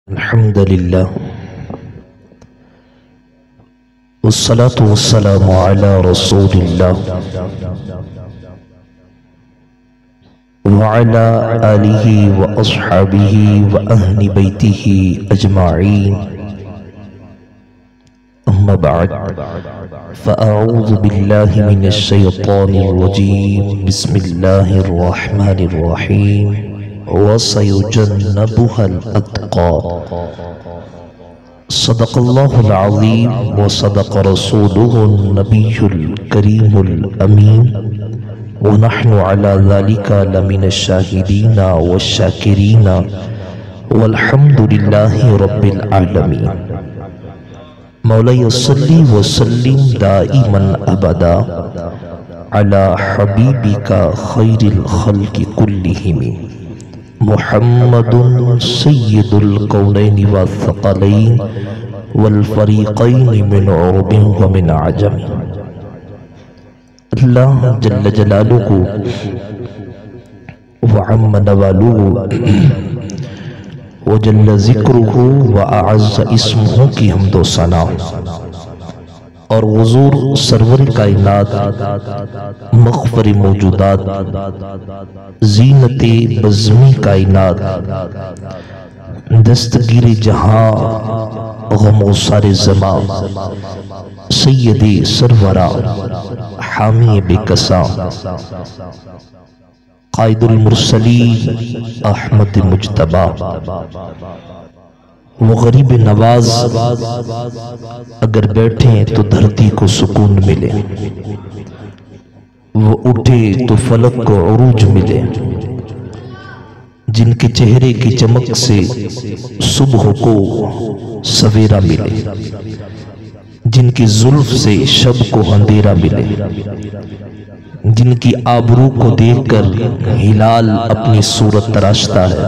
الحمد لله والصلاة والسلام على رسول الله وعلى آله وأصحابه وأهل بيته أجمعين. أما بعد فأعوذ بالله من الشيطان الرجيم. بسم الله الرحمن الرحيم. وسيجنبها الأتقى. صدق الله العظيم وصدق رسوله النبي الكريم الأمين، ونحن على ذلك لمن الشاهدين والشاكرين والحمد لله رب العالمين. مولاي صلِّ وسلم دائما أبدا على حبيبك خير الخلق كلهم محمد سید القونین والثقلین والفریقین من عرب ومن عجم. اللہ جل جلالہ وعم نوالہ وجل ذکرہ وأعز اسمہ کی حمد و ثنا اور حضور سرور کائنات مغفر موجودات زینت بزمی کائنات دستگیر جہاں غم و سار زمان سید سرورا حامی بے کسا قائد المرسلین احمد مجتبی وہ غریب نواز اگر بیٹھیں تو دھرتی کو سکون ملے، وہ اٹھے تو فلک کو عروج ملے، جن کے چہرے کی چمک سے صبح کو سویرا ملے، جن کی زلف سے شب کو اندھیرا ملے، جن کی آبرو کو دیکھ کر ہلال اپنی صورت تراشتا ہے،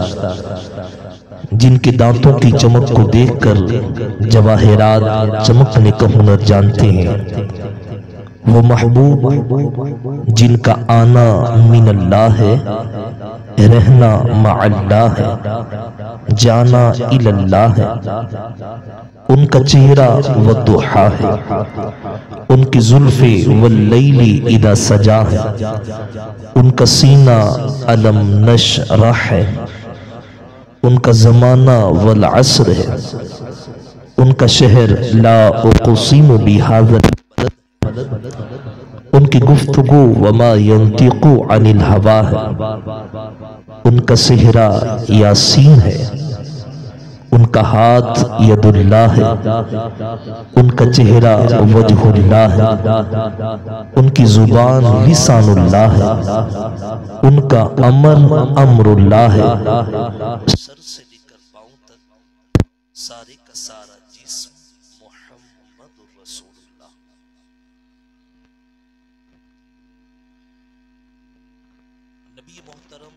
جن کے دانتوں کی چمک کو دیکھ کر جواہرات چمکنے کا ہنر جانتے ہیں، وہ محبوب جن کا آنا من اللہ ہے، رہنا مع اللہ ہے، جانا الی اللہ ہے. ان کا چہرہ والضحا ہے، ان کی زلفیں واللیل اذا سجا ہے، ان کا سینہ الم نشرح ہے، ان کا زمانہ والعصر ہے، ان کا شہر لا اقسم بہذا البلد، ان کی گفتگو وما ينطق عن الہوا ہے، ان کا صحرا یاسین ہے، ان کا ہاتھ ید اللہ ہے، ان کا چہرہ وجہ اللہ ہے، ان کی زبان لسان اللہ ہے، ان کا امر امر اللہ ہے. سر سے لے کر پاؤں تک سارے کا سارا جسم محمد رسول اللہ. نبی محترم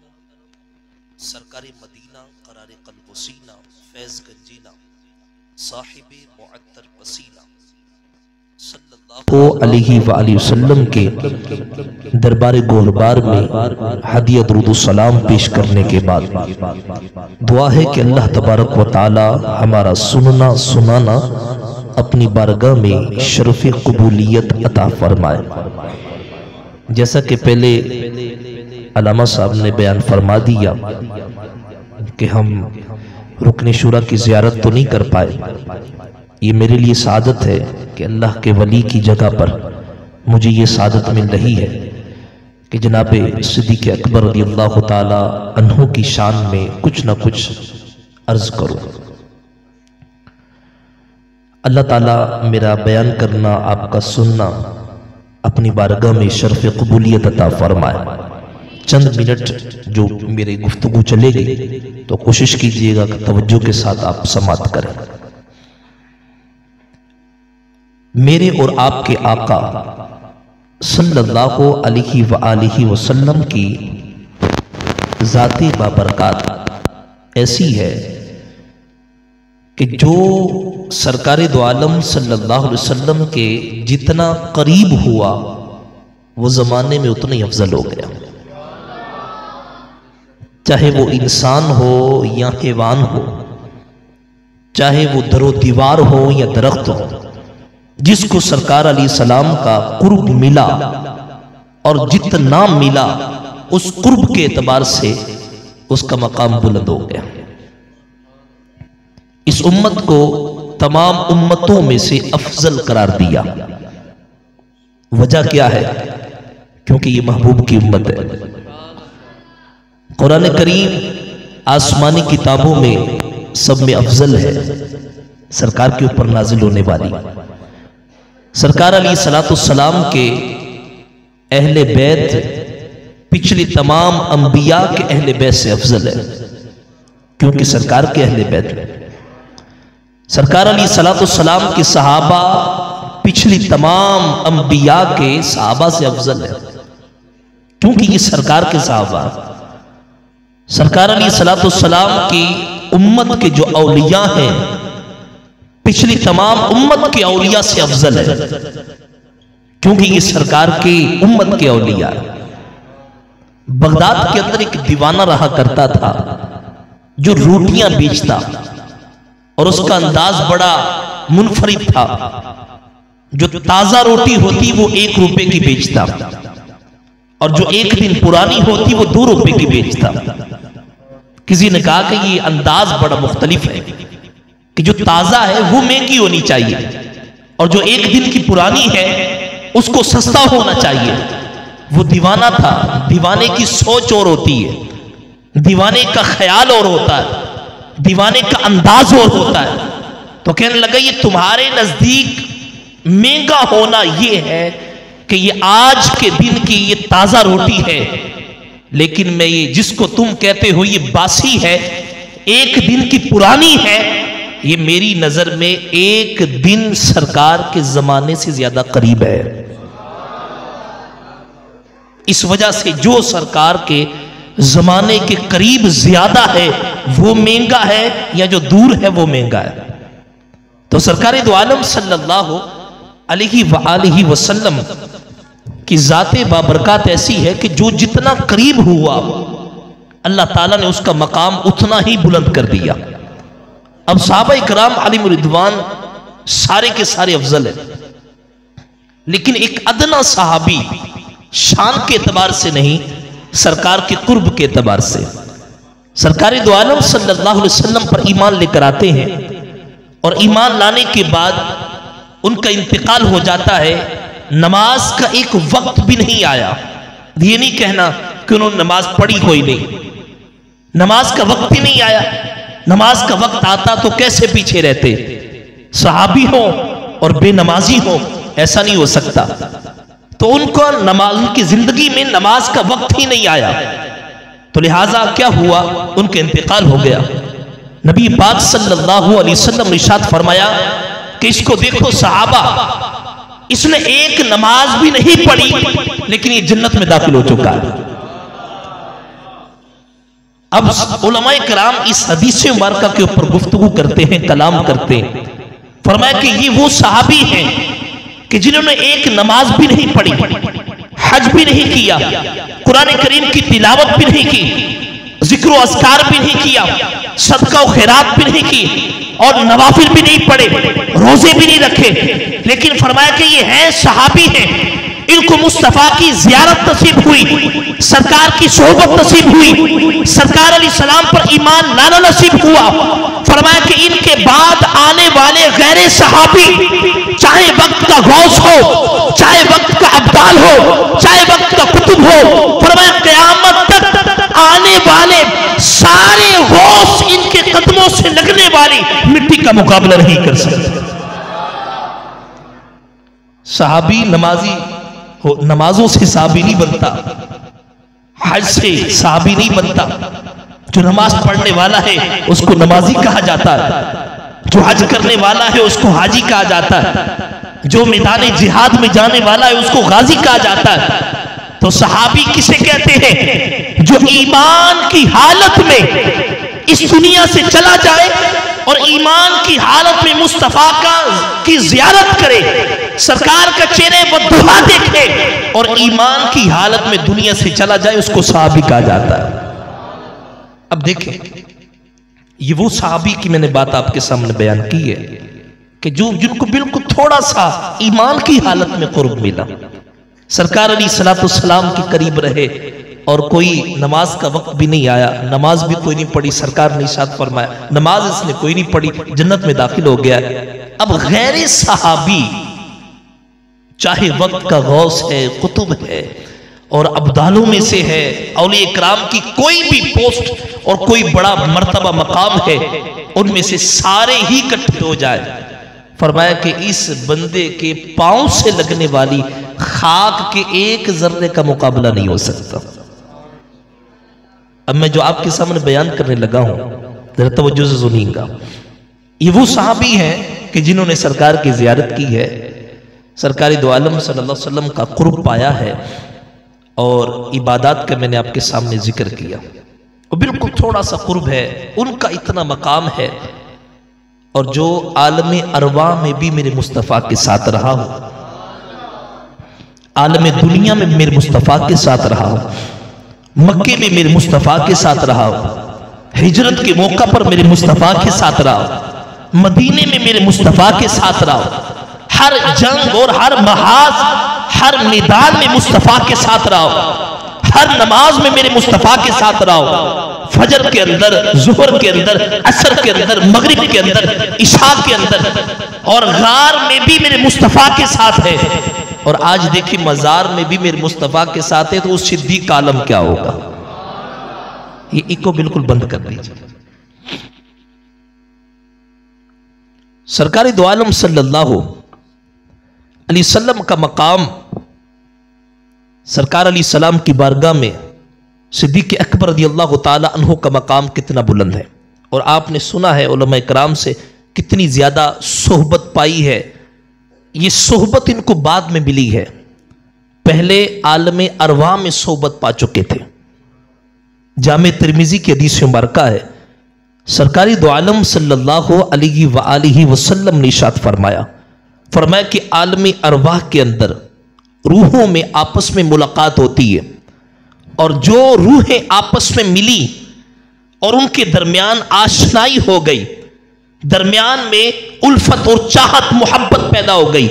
سرکار مدینہ قرار قلب و سینہ فیض گنجینہ صاحب معطر پسینہ صلی اللہ علیہ وآلہ وسلم کے دربار گوربار میں ہدیہ درود و سلام پیش کرنے کے بعد دعا ہے کہ اللہ تبارک و تعالی ہمارا سننا سنانا اپنی بارگاہ میں شرف قبولیت عطا فرمائے. جیسا کہ پہلے علامہ صاحب نے بیان فرما دیا کہ ہم رکن شورا کی زیارت تو نہیں کر پائے، یہ میرے لیے سعادت ہے کہ اللہ کے ولی کی جگہ پر مجھے یہ سعادت مل رہی ہے کہ جناب صدیق اکبر رضی اللہ تعالی عنہ کی شان میں کچھ نہ کچھ عرض کروں. اللہ تعالی میرا بیان کرنا آپ کا سننا اپنی بارگاہ میں شرف قبولیت عطا فرمائے. چند منٹ جو میرے گفتگو چلے گی تو کوشش کیجئے گا کہ توجہ کے ساتھ آپ سماعت کریں. میرے اور آپ کے آقا صلی اللہ علیہ وآلہ وسلم کی ذات بابرکات ایسی ہے کہ جو سرکار دو عالم صلی اللہ علیہ وسلم کے جتنا قریب ہوا وہ زمانے میں اتنا ہی افضل ہو گیا. چاہے وہ انسان ہو یا حیوان ہو، چاہے وہ در و دیوار ہو یا درخت ہو، جس کو سرکار علیہ السلام کا قرب ملا اور جتنا ملا اس قرب کے اعتبار سے اس کا مقام بلند ہو گیا۔ اس امت کو تمام امتوں میں سے افضل قرار دیا۔ وجہ کیا ہے؟ کیونکہ یہ محبوب کی امت ہے۔ قرآن کریم آسمانی کتابوں میں سب میں افضل ہے، سرکار کے اوپر نازل ہونے والی۔ سرکار علیہ السلام کے اہل بیت پچھلی تمام انبیاء کے اہل بیت سے افضل ہے، کیونکہ سرکار کے اہل بیت میں سرکار علیہ السلام کے صحابہ پچھلی تمام انبیاء کے صحابہ سے افضل ہے، کیونکہ یہ سرکار کے صحابہ۔ سرکار علیہ السلام کی امت کے جو اولیاء ہیں پچھلی تمام امت کے اولیاء سے افضل ہے، کیونکہ یہ سرکار کی امت کے اولیاء۔ بغداد کے اندر ایک دیوانہ رہا کرتا تھا جو روٹیاں بیچتا، اور اس کا انداز بڑا منفرد تھا۔ جو تازہ روٹی ہوتی وہ 1 روپے کی بیچتا، اور جو 1 دن پرانی ہوتی وہ 2 روپے کی بیچتا۔ کسی نے کہا کہ یہ انداز بڑا مختلف ہے کہ جو تازہ ہے وہ مہنگی ہونی چاہیے، اور جو 1 دن کی پرانی ہے اس کو سستا ہونا چاہیے۔ وہ دیوانہ تھا، دیوانے کی سوچ اور ہوتی ہے، دیوانے کا خیال اور ہوتا ہے، دیوانے کا انداز اور ہوتا ہے۔ تو کہنے لگا یہ تمہارے نزدیک مہنگا ہونا یہ ہے کہ یہ آج کے دن کی یہ تازہ روٹی ہے، لیکن میں یہ جس کو تم کہتے ہو یہ باسی ہے، 1 دن کی پرانی ہے، یہ میری نظر میں 1 دن سرکار کے زمانے سے زیادہ قریب ہے۔ اس وجہ سے جو سرکار کے زمانے کے قریب زیادہ ہے وہ مہنگا ہے، یا جو دور ہے وہ مہنگا ہے۔ تو سرکار دو عالم صلی اللہ علیہ وآلہ وسلم کی ذات بابرکات ایسی ہے کہ جو جتنا قریب ہوا اللہ تعالیٰ نے اس کا مقام اتنا ہی بلند کر دیا۔ اب صحابہ اکرام علیہم رضوان سارے کے سارے افضل ہیں، لیکن ایک ادنا صحابی شان کے اعتبار سے نہیں، سرکار کے قرب کے اعتبار سے سرکار دو عالم صلی اللہ علیہ وسلم پر ایمان لے کر آتے ہیں، اور ایمان لانے کے بعد ان کا انتقال ہو جاتا ہے۔ نماز کا ایک وقت بھی نہیں آیا، یہ نہیں کہنا کہ انہوں نے نماز پڑھی کوئی نہیں، نماز کا وقت ہی نہیں آیا۔ نماز کا وقت آتا تو کیسے پیچھے رہتے؟ صحابی ہو اور بے نمازی ہو، ایسا نہیں ہو سکتا۔ تو ان کو نماز کی زندگی میں نماز کا وقت ہی نہیں آیا، تو لہٰذا کیا ہوا؟ ان کا انتقال ہو گیا۔ نبی پاک صلی اللہ علیہ وسلم نے ارشاد فرمایا کہ اس کو دیکھو صحابہ، اس نے 1 نماز بھی نہیں پڑھی لیکن یہ جنت میں داخل ہو چکا ہے۔ اب علماء کرام اس حدیث مبارکہ کے اوپر گفتگو کرتے ہیں، کلام کرتے ہیں۔ فرمایا کہ یہ وہ صحابی ہیں کہ جنہوں نے 1 نماز بھی نہیں پڑھی، حج بھی نہیں کیا، قرآن کریم کی تلاوت بھی نہیں کی، ذکر و اذکار بھی نہیں کیا، صدقہ و خیرات بھی نہیں کی، اور نوافل بھی نہیں پڑھے، روزے بھی نہیں رکھے، لیکن فرمایا کہ یہ ہیں صحابی ہیں، ان کو مصطفیٰ کی زیارت نصیب ہوئی، سرکار کی صحبت نصیب ہوئی، سرکار علیہ السلام پر ایمان لانا نصیب ہوا۔ فرمایا کہ ان کے بعد آنے والے غیر صحابی، چاہے وقت کا غوث ہو، چاہے وقت کا ابدال ہو، چاہے وقت کا قطب ہو، فرمایا قیامت تک آنے والے سارے غوث ان کے قدموں سے لگنے والی مٹی کا مقابلہ نہیں کر سکتے۔ صحابی نمازی ہو، نمازوں سے صحابی نہیں بنتا، حج سے صحابی نہیں بنتا۔ جو نماز پڑھنے والا ہے اس کو نمازی کہا جاتا ہے، جو حج کرنے والا ہے اس کو حاجی کہا جاتا ہے، جو میدان جہاد میں جانے والا ہے اس کو غازی کہا جاتا ہے۔ تو صحابی کسے کہتے ہیں؟ جو ایمان کی حالت میں اس دنیا سے چلا جائے اور ایمان کی حالت میں مصطفیٰ کی زیارت کرے، سرکار کا چہرے بددعا دیکھے اور ایمان کی حالت میں دنیا سے چلا جائے، اس کو صحابی کہا جاتا ہے۔ اب دیکھیں یہ وہ صحابی کی میں نے بات آپ کے سامنے بیان کی ہے کہ جن کو بالکل تھوڑا سا ایمان کی حالت میں قرب ملا، سرکار علیہ الصلوۃ والسلام کے قریب رہے اور کوئی نماز کا وقت بھی نہیں آیا، نماز بھی کوئی نہیں پڑھی، سرکار نے ارشاد فرمایا نماز اس نے کوئی نہیں پڑھی، جنت میں داخل ہو گیا۔ اب غیر صحابی چاہے وقت کا غوث ہے، قطب ہے اور ابدالوں میں سے ہے، اولیاء اکرام کی کوئی بھی پوسٹ اور کوئی بڑا مرتبہ مقام ہے، ان میں سے سارے ہی اکٹھے ہو جائے، فرمایا کہ اس بندے کے پاؤں سے لگنے والی خاک کے ایک ذرے کا مقابلہ نہیں ہو سکتا۔ اب میں جو آپ کے سامنے بیان کرنے لگا ہوں ذرا توجہ سے سنیے گا۔ یہ وہ صحابی ہیں کہ جنہوں نے سرکار کی زیارت کی ہے، سرکار دو عالم صلی اللہ علیہ وسلم کا قرب پایا ہے، اور عبادات کا میں نے آپ کے سامنے ذکر کیا، وہ بالکل تھوڑا سا قرب ہے، ان کا اتنا مقام ہے، اور جو عالم ارواح میں بھی میرے مصطفیٰ کے ساتھ رہا ہوں، عالم دنیا میں میرے مصطفیٰ کے ساتھ رہا ہوں، مکے میں میرے مصطفیٰ کے ساتھ رہا ہوں، ہجرت کے موقع پر میرے مصطفیٰ کے ساتھ رہا ہوں، مدینے میں میرے مصطفیٰ کے ساتھ رہا ہوں، ہر جنگ اور ہر محاذ ہر میدان میں مصطفیٰ کے ساتھ رہا ہوں، ہر نماز میں میرے مصطفیٰ کے ساتھ رہا ہوں، فجر کے اندر، ظہر کے اندر، عصر کے اندر، مغرب کے اندر، عشاء کے اندر، اور غار میں بھی میرے مصطفیٰ کے ساتھ ہے، اور آج دیکھیں مزار میں بھی میرے مصطفیٰ کے ساتھ ہے، تو اس صدیق کا عالم کیا ہوگا؟ یہ ایک کو بالکل بند کر دیجئے۔ سرکار دو عالم صلی اللہ علیہ وسلم کا مقام سرکار علیہ السلام کی بارگاہ میں صدیق اکبر رضی اللہ تعالی عنہ کا مقام کتنا بلند ہے، اور آپ نے سنا ہے علماء اکرام سے کتنی زیادہ صحبت پائی ہے۔ یہ صحبت ان کو بعد میں ملی ہے، پہلے عالم ارواح میں صحبت پا چکے تھے۔ جامع ترمذی کی حدیث مبارکہ ہے، سرکاری دو عالم صلی اللہ علیہ وآلہ وسلم نے ارشاد فرمایا کہ عالم ارواح کے اندر روحوں میں آپس میں ملاقات ہوتی ہے، اور جو روحیں آپس میں ملی اور ان کے درمیان آشنائی ہو گئی، درمیان میں الفت اور چاہت محبت پیدا ہو گئی،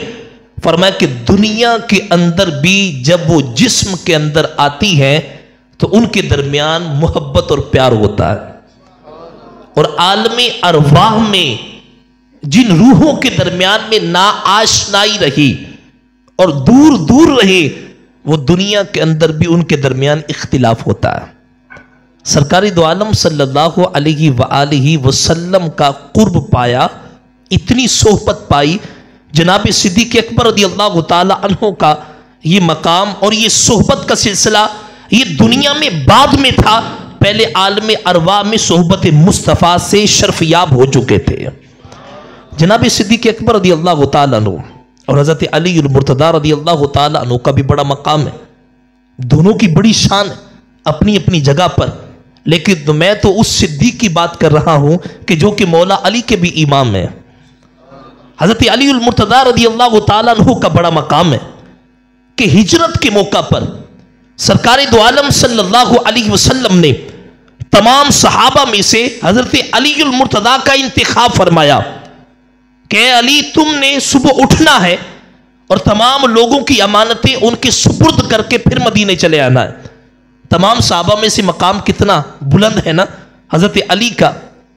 فرمایا کہ دنیا کے اندر بھی جب وہ جسم کے اندر آتی ہیں تو ان کے درمیان محبت اور پیار ہوتا ہے، اور عالم ارواح میں جن روحوں کے درمیان میں نا آشنائی رہی اور دور دور رہے، وہ دنیا کے اندر بھی ان کے درمیان اختلاف ہوتا ہے۔ سرکار دو عالم صلی اللہ علیہ وآلہ وسلم کا قرب پایا، اتنی صحبت پائی، جناب صدیق اکبر رضی اللہ تعالی عنہ کا یہ مقام اور یہ صحبت کا سلسلہ یہ دنیا میں بعد میں تھا، پہلے عالم ارواح میں صحبت مصطفیٰ سے شرفیاب ہو چکے تھے۔ جناب صدیق اکبر رضی اللہ تعالی عنہ اور حضرت علی المرتضیٰ رضی اللہ تعالی عنہ کا بھی بڑا مقام ہے، دونوں کی بڑی شان ہے اپنی اپنی جگہ پر، لیکن میں تو اس صدیق کی بات کر رہا ہوں کہ جو کہ مولا علی کے بھی امام ہے۔ حضرت علی المرتضیٰ رضی اللہ تعالی عنہ کا بڑا مقام ہے کہ ہجرت کے موقع پر سرکار دو عالم صلی اللہ علیہ وسلم نے تمام صحابہ میں سے حضرت علی المرتضیٰ کا انتخاب فرمایا کہ اے علی، تم نے صبح اٹھنا ہے اور تمام لوگوں کی امانتیں ان کے سپرد کر کے پھر مدینے چلے آنا ہے۔ تمام صحابہ میں سے مقام کتنا بلند ہے نا حضرت علی کا،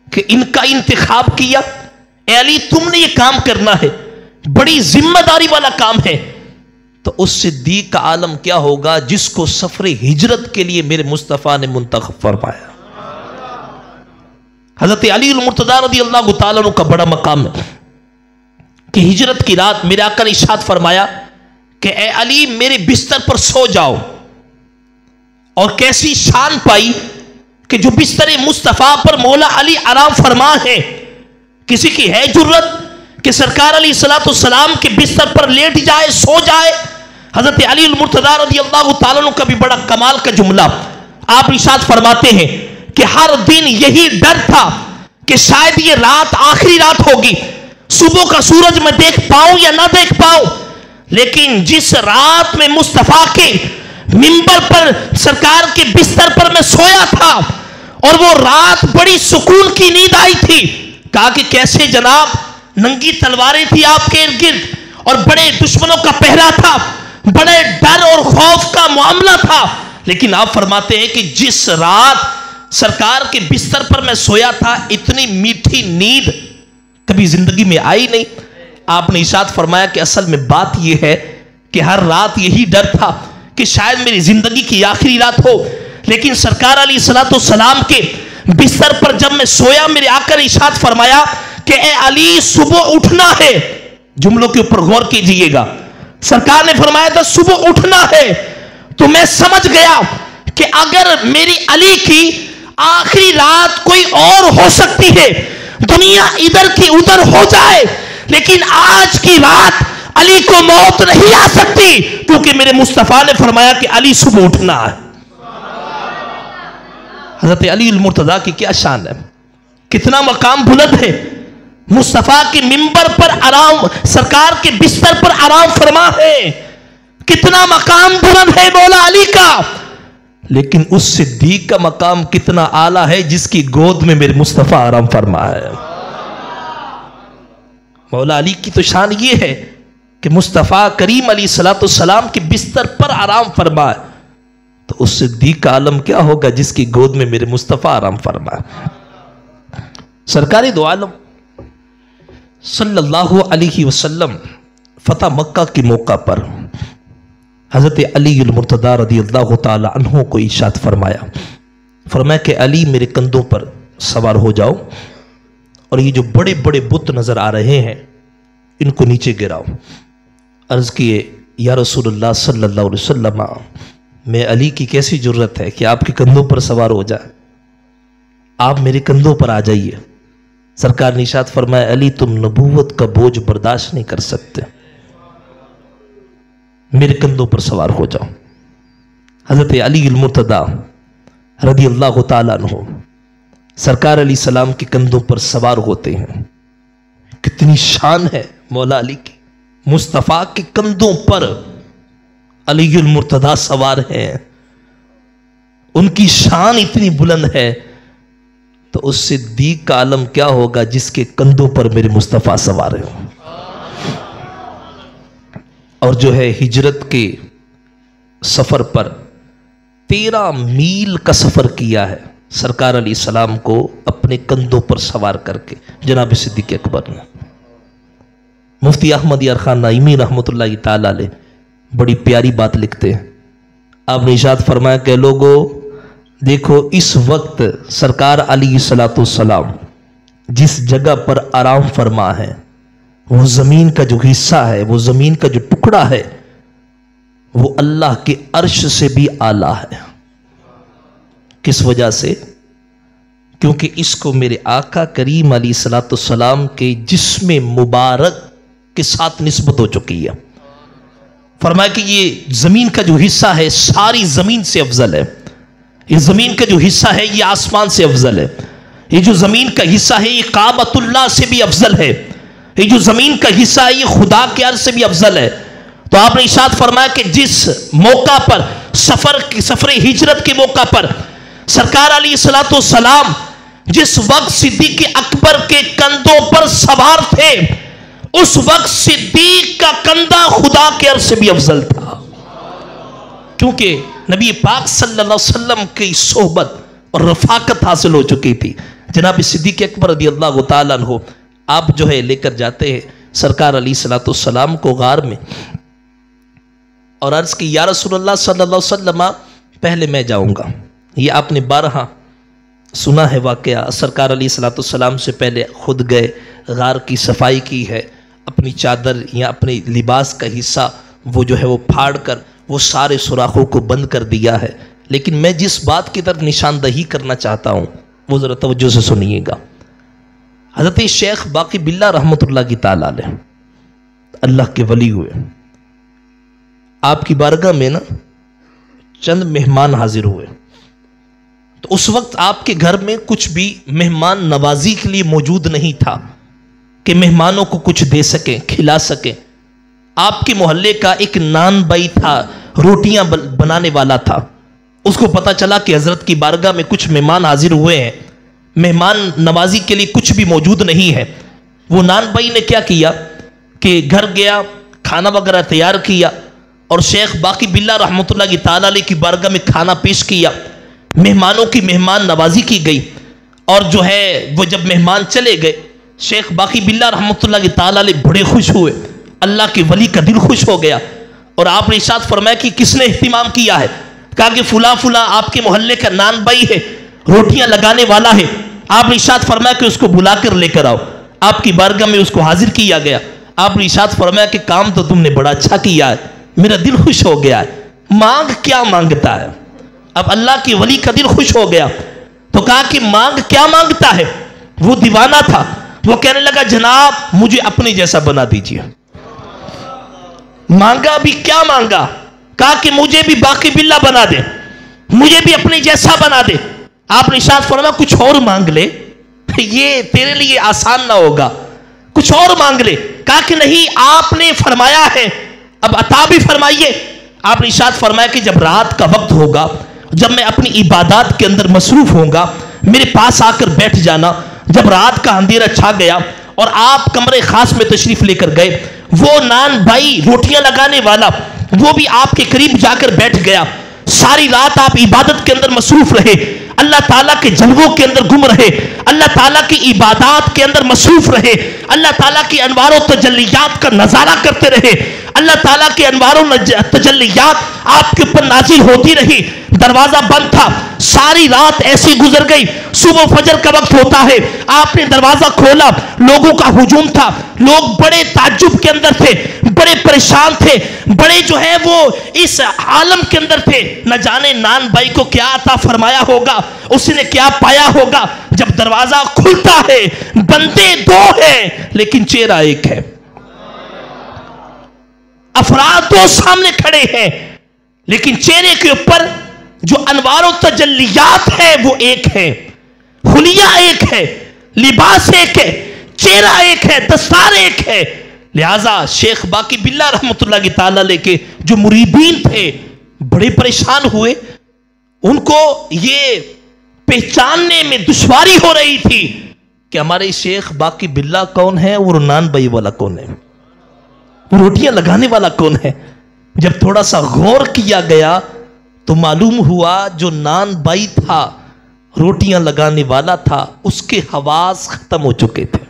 کہ ان کا انتخاب کیا، اے علی تم نے یہ کام کرنا ہے، بڑی ذمہ داری والا کام ہے۔ تو اس صدیق کا عالم کیا ہوگا جس کو سفر ہجرت کے لیے میرے مصطفیٰ نے منتخب فرمایا۔ حضرت علی المرتضیٰ رضی اللہ تعالیٰ عنہ کا بڑا مقام ہے کہ ہجرت کی رات میرے آقا نے ارشاد فرمایا کہ اے علی میرے بستر پر سو جاؤ، اور کیسی شان پائی کہ جو بستر مصطفیٰ پر مولا علی آرام فرما ہے، کسی کی ہے جرت کہ سرکار علیہ السلام کے بستر پر لیٹ جائے، سو جائے؟ حضرت علی المرتضیٰ رضی اللہ تعالیٰ عنہ کا بھی بڑا کمال کا جملہ، آپ ارشاد فرماتے ہیں کہ ہر دن یہی ڈر تھا کہ شاید یہ رات آخری رات ہوگی، صبح کا سورج میں دیکھ پاؤں یا نہ دیکھ پاؤں، لیکن جس رات میں مصطفیٰ کے منبر پر سرکار کے بستر پر میں سویا تھا، اور وہ رات بڑی سکون کی نیند آئی تھی. کہا کہ کیسے جناب؟ ننگی تلواریں تھی آپ کے ارد گرد اور بڑے دشمنوں کا پہرا تھا، بڑے ڈر اور خوف کا معاملہ تھا. لیکن آپ فرماتے ہیں کہ جس رات سرکار کے بستر پر میں سویا تھا، اتنی میٹھی نیند کبھی زندگی میں آئی نہیں. آپ نے ارشاد فرمایا کہ اصل میں بات یہ ہے کہ ہر رات یہی ڈر تھا کہ شاید میری زندگی کی آخری رات ہو. لیکن سرکار علیہ الصلوۃ والسلام کے بستر پر جب میں سویا، میرے آقا نے ارشاد فرمایا کہ اے علی صبح اٹھنا ہے. جملوں کے اوپر غور کیجئے گا. سرکار نے فرمایا تھا صبح اٹھنا ہے. تو میں سمجھ گیا کہ اگر میری علی کی آخری رات کوئی اور ہو سکتی ہے، دنیا ادھر کی ادھر ہو جائے، لیکن آج کی رات علی کو موت نہیں آ سکتی، کیونکہ میرے مصطفیٰ نے فرمایا کہ علی صبح اٹھنا ہے. حضرت علی المرتضیٰ کی کیا شان ہے، کتنا مقام بلند ہے. مصطفیٰ کے منبر پر آرام، سرکار کے بستر پر آرام فرما ہے. کتنا مقام بلند ہے مولا علی کا. لیکن اس صدیق کا مقام کتنا اعلیٰ ہے جس کی گود میں میرے مصطفیٰ آرام فرما ہے. مولا علی کی تو شان یہ ہے کہ مصطفیٰ کریم علیہ الصلوۃ والسلام کے بستر پر آرام فرما ہے. تو اس صدیق کا عالم کیا ہوگا جس کی گود میں میرے مصطفیٰ آرام فرما ہے. سرکار دو عالم صلی اللہ علیہ وسلم فتح مکہ کے موقع پر حضرت علی المرتضیٰ رضی اللہ تعالی عنہ کو ارشاد فرمایا کہ علی میرے کندھوں پر سوار ہو جاؤ، اور یہ جو بڑے بڑے بت نظر آ رہے ہیں ان کو نیچے گراؤ. عرض کیے یا رسول اللہ صلی اللہ علیہ وسلم، میں علی کی کیسی جرت ہے کہ آپ کے کندھوں پر سوار ہو جائے؟ آپ میرے کندھوں پر آ جائیے. سرکار نے ارشاد فرمایا علی تم نبوت کا بوجھ برداشت نہیں کر سکتے، میرے کندھوں پر سوار ہو جاؤ. حضرت علی المرتضیٰ رضی اللہ تعالیٰ عنہ سرکار علیہ السلام کے کندھوں پر سوار ہوتے ہیں. کتنی شان ہے مولا علی کی. مصطفیٰ کے کندھوں پر علی المرتضیٰ سوار ہیں، ان کی شان اتنی بلند ہے. تو اس صدیق کا عالم کیا ہوگا جس کے کندھوں پر میرے مصطفیٰ سوار ہیں. اور جو ہے ہجرت کے سفر پر 13 میل کا سفر کیا ہے سرکار علیہ السلام کو اپنے کندھوں پر سوار کر کے جناب صدیق اکبر نے. مفتی احمد یار خان نعیمی رحمۃ اللہ تعالی علیہ بڑی پیاری بات لکھتے ہیں. آپ نے ارشاد فرمایا کہ لوگوں دیکھو، اس وقت سرکار علیہ الصلوۃ والسلام جس جگہ پر آرام فرما ہے، وہ زمین کا جو حصہ ہے، وہ زمین کا جو ٹکڑا ہے، وہ اللہ کے عرش سے بھی اعلیٰ ہے. کس وجہ سے؟ کیونکہ اس کو میرے آقا کریم علیہ الصلوۃ والسلام کے جسم مبارک کے ساتھ نسبت ہو چکی ہے. فرمایا کہ یہ زمین کا جو حصہ ہے ساری زمین سے افضل ہے. یہ زمین کا جو حصہ ہے یہ آسمان سے افضل ہے. یہ جو زمین کا حصہ ہے یہ کعبۃ اللہ سے بھی افضل ہے. یہ جو زمین کا حصہ ہے یہ خدا کے عرش سے بھی افضل ہے. تو آپ نے ارشاد فرمایا کہ جس موقع پر سفر ہجرت کے موقع پر سرکار علیہ الصلوۃ والسلام جس وقت صدیق اکبر کے کندھوں پر سوار تھے، اس وقت صدیق کا کندھا خدا کے عرش سے بھی افضل تھا. کیونکہ نبی پاک صلی اللہ علیہ وسلم کی صحبت اور رفاقت حاصل ہو چکی تھی. جناب صدیق اکبر رضی اللہ تعالیٰ عنہ آپ جو ہے لے کر جاتے ہیں سرکار علیہ الصلوۃ والسلام کو غار میں، اور عرض کی یا رسول اللہ صلی اللہ علیہ وسلم پہلے میں جاؤں گا. یہ آپ نے 12 سنا ہے واقعہ. سرکار علیہ الصلوۃ والسلام سے پہلے خود گئے، غار کی صفائی کی ہے، اپنی چادر یا اپنے لباس کا حصہ وہ جو ہے وہ پھاڑ کر وہ سارے سوراخوں کو بند کر دیا ہے. لیکن میں جس بات کی طرف نشاندہی کرنا چاہتا ہوں وہ ذرا توجہ سے سنیے گا. حضرت شیخ باقی باللہ رحمۃ اللہ کی تعالی علیہ اللہ کے ولی ہوئے. آپ کی بارگاہ میں نا چند مہمان حاضر ہوئے. تو اس وقت آپ کے گھر میں کچھ بھی مہمان نوازی کے لیے موجود نہیں تھا کہ مہمانوں کو کچھ دے سکیں، کھلا سکیں. آپ کے محلے کا ایک نان بائی تھا، روٹیاں بنانے والا تھا. اس کو پتا چلا کہ حضرت کی بارگاہ میں کچھ مہمان حاضر ہوئے ہیں، مہمان نوازی کے لیے کچھ بھی موجود نہیں ہے۔ وہ نان بھائی نے کیا کیا کہ گھر گیا، کھانا وغیرہ تیار کیا اور شیخ باقی باللہ رحمۃ اللہ تعالی علیہ کی بارگاہ میں کھانا پیش کیا، مہمانوں کی مہمان نوازی کی گئی۔ اور جو ہے وہ جب مہمان چلے گئے، شیخ باقی باللہ رحمۃ اللہ تعالی علیہ بڑے خوش ہوئے، اللہ کے ولی کا دل خوش ہو گیا، اور آپ نے ارشاد فرمایا کہ کس نے اہتمام کیا ہے؟ کہا کہ فلاں فلاں آپ کے محلے کا نان بھائی ہے، روٹیاں لگانے والا ہے۔ آپ نے ارشاد فرمایا کہ اس کو بلا کر لے کر آؤ۔ آپ کی بارگاہ میں اس کو حاضر کیا گیا۔ آپ نے ارشاد فرمایا کہ کام تو تم نے بڑا اچھا کیا ہے، میرا دل خوش ہو گیا ہے۔ مانگ کیا مانگتا ہے؟ اب اللہ کے ولی کا دل خوش ہو گیا تو کہا کہ مانگ کیا مانگتا ہے؟ وہ دیوانہ تھا، وہ کہنے لگا جناب مجھے اپنے جیسا بنا دیجیے۔ مانگا بھی کیا مانگا؟ کہا کہ مجھے بھی باقی باللہ بنا دے، مجھے بھی اپنے جیسا بنا دے۔ آپ نے ارشاد فرمایا کچھ اور مانگ لے، یہ تیرے لیے آسان نہ ہوگا، کچھ اور مانگ لے۔ کہا کہ نہیں، آپ نے فرمایا ہے، اب عطا بھی فرمائیے۔ آپ نے ارشاد فرمایا کہ جب رات کا وقت ہوگا، جب میں اپنی عبادات کے اندر مصروف ہوں گا، میرے پاس آ کر بیٹھ جانا۔ جب رات کا اندھیرا چھا گیا اور آپ کمرے خاص میں تشریف لے کر گئے، وہ نان بھائی روٹیاں لگانے والا وہ بھی آپ کے قریب جا کر بیٹھ گیا۔ ساری رات آپ عبادت کے اندر مصروف رہے، اللہ تعالیٰ کے جلووں کے اندر گم رہے، اللہ تعالیٰ کی عبادات کے اندر مصروف رہے، اللہ تعالیٰ کی انوار و تجلیات کا نظارہ کرتے رہے، اللہ تعالیٰ کے انوار و تجلیات آپ کے اوپر نازل ہوتی رہی۔ دروازہ بند تھا، ساری رات ایسی گزر گئی، صبح فجر کا وقت ہوتا ہے، آپ نے دروازہ کھولا، لوگوں کا ہجوم تھا، لوگ بڑے تعجب کے اندر تھے، بڑے پریشان تھے، بڑے جو ہے وہ اس عالم کے اندر تھے، نہ جانے نان بھائی کو کیا عطا فرمایا ہوگا، اس نے کیا پایا ہوگا۔ جب دروازہ کھلتا ہے، بندے دو ہیں لیکن چہرہ ایک ہے، افراد دو سامنے کھڑے ہیں لیکن چہرے کے اوپر جو انوار و تجلیات ہے وہ ایک ہے، حلیہ ایک ہے، لباس ایک ہے، چہرہ ایک ہے، دستار ایک ہے۔ لہذا شیخ باقی باللہ رحمۃ اللہ تعالی علیہ کے جو مریدین تھے بڑے پریشان ہوئے، ان کو یہ پہچاننے میں دشواری ہو رہی تھی کہ ہمارے شیخ باقی باللہ کون ہے اور نان بھائی والا کون ہے، روٹیاں لگانے والا کون ہے۔ جب تھوڑا سا غور کیا گیا تو معلوم ہوا جو نان بھائی تھا، روٹیاں لگانے والا تھا، اس کے حواس ختم ہو چکے تھے،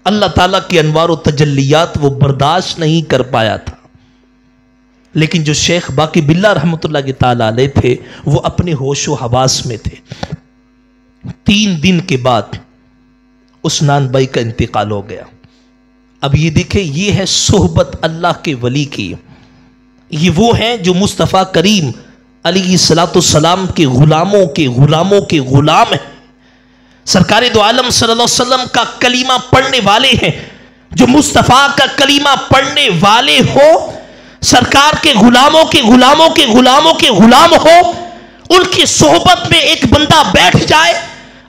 اللہ تعالیٰ کے انوار و تجلیات وہ برداشت نہیں کر پایا تھا۔ لیکن جو شیخ باقی باللہ رحمۃ اللہ تعالی علیہ تھے وہ اپنے ہوش و حواس میں تھے۔ 3 دن کے بعد اس نان بھائی کا انتقال ہو گیا۔ اب یہ دیکھیں، یہ ہے صحبت اللہ کے ولی کی، یہ وہ ہیں جو مصطفیٰ کریم علیہ الصلوۃ والسلام کے غلاموں کے غلام ہیں، سرکار دو عالم صلی اللہ علیہ وسلم کا کلمہ پڑھنے والے ہیں۔ جو مصطفیٰ کا کلمہ پڑھنے والے ہو، سرکار کے غلاموں کے غلام ہو، ان کی صحبت میں ایک بندہ بیٹھ جائے،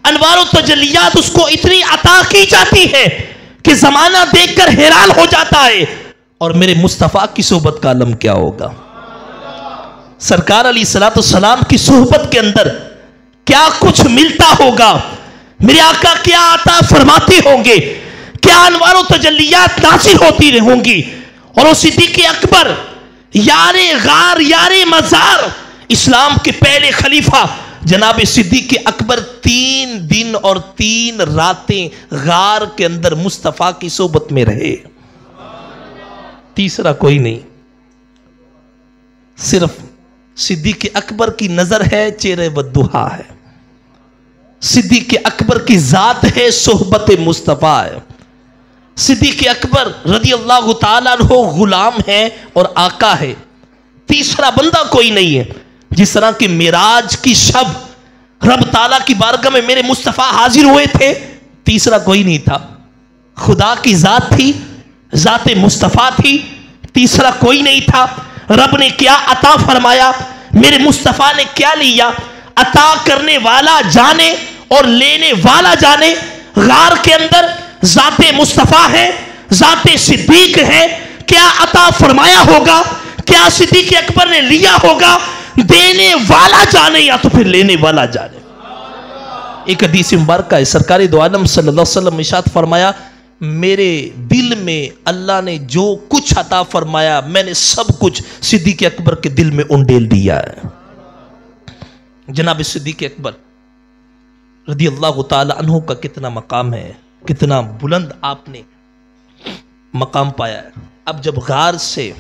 انوار و تجلیات اس کو اتنی عطا کی جاتی ہے کہ زمانہ دیکھ کر حیران ہو جاتا ہے۔ اور میرے مصطفیٰ کی صحبت کا عالم کیا ہوگا؟ سرکار علیہ الصلوۃ والسلام کی صحبت کے اندر کیا کچھ ملتا ہوگا، میرے آقا کیا عطا فرماتے ہوں گے، کیا انوار و تجلیات نازل ہوتی ہوں گی۔ اور وہ صدیق اکبر، یار غار یار مزار، اسلام کے پہلے خلیفہ جناب صدیق اکبر 3 دن اور 3 راتیں غار کے اندر مصطفیٰ کی صحبت میں رہے، تیسرا کوئی نہیں، صرف صدیق اکبر کی نظر ہے، چہرے والضحیٰ ہے، صدیق اکبر کی ذات ہے، صحبت مصطفیٰ ہے۔ صدیق اکبر رضی اللہ تعالیٰ عنہ غلام ہے اور آقا ہے، تیسرا بندہ کوئی نہیں ہے۔ جس طرح کہ معراج کی شب رب تعالیٰ کی بارگاہ میں میرے مصطفیٰ حاضر ہوئے تھے، تیسرا کوئی نہیں تھا، خدا کی ذات تھی، ذات مصطفیٰ تھی، تیسرا کوئی نہیں تھا۔ رب نے کیا عطا فرمایا، میرے مصطفیٰ نے کیا لیا، عطا کرنے والا جانے اور لینے والا جانے۔ غار کے اندر ذات مصطفیٰ ہے، ذات صدیق ہے، کیا عطا فرمایا ہوگا، کیا صدیق اکبر نے لیا ہوگا، دینے والا جانے یا تو پھر لینے والا جانے۔ ایک حدیث مبارکہ ہے، سرکار دو عالم صلی اللہ علیہ وسلم ارشاد فرمایا، میرے دل میں اللہ نے جو کچھ عطا فرمایا میں نے سب کچھ صدیق اکبر کے دل میں انڈیل دیا ہے۔ جناب صدیق اکبر رضی اللہ تعالی عنہ کا کتنا مقام ہے، کتنا بلند آپ نے مقام پایا ہے۔ اب جب غار سے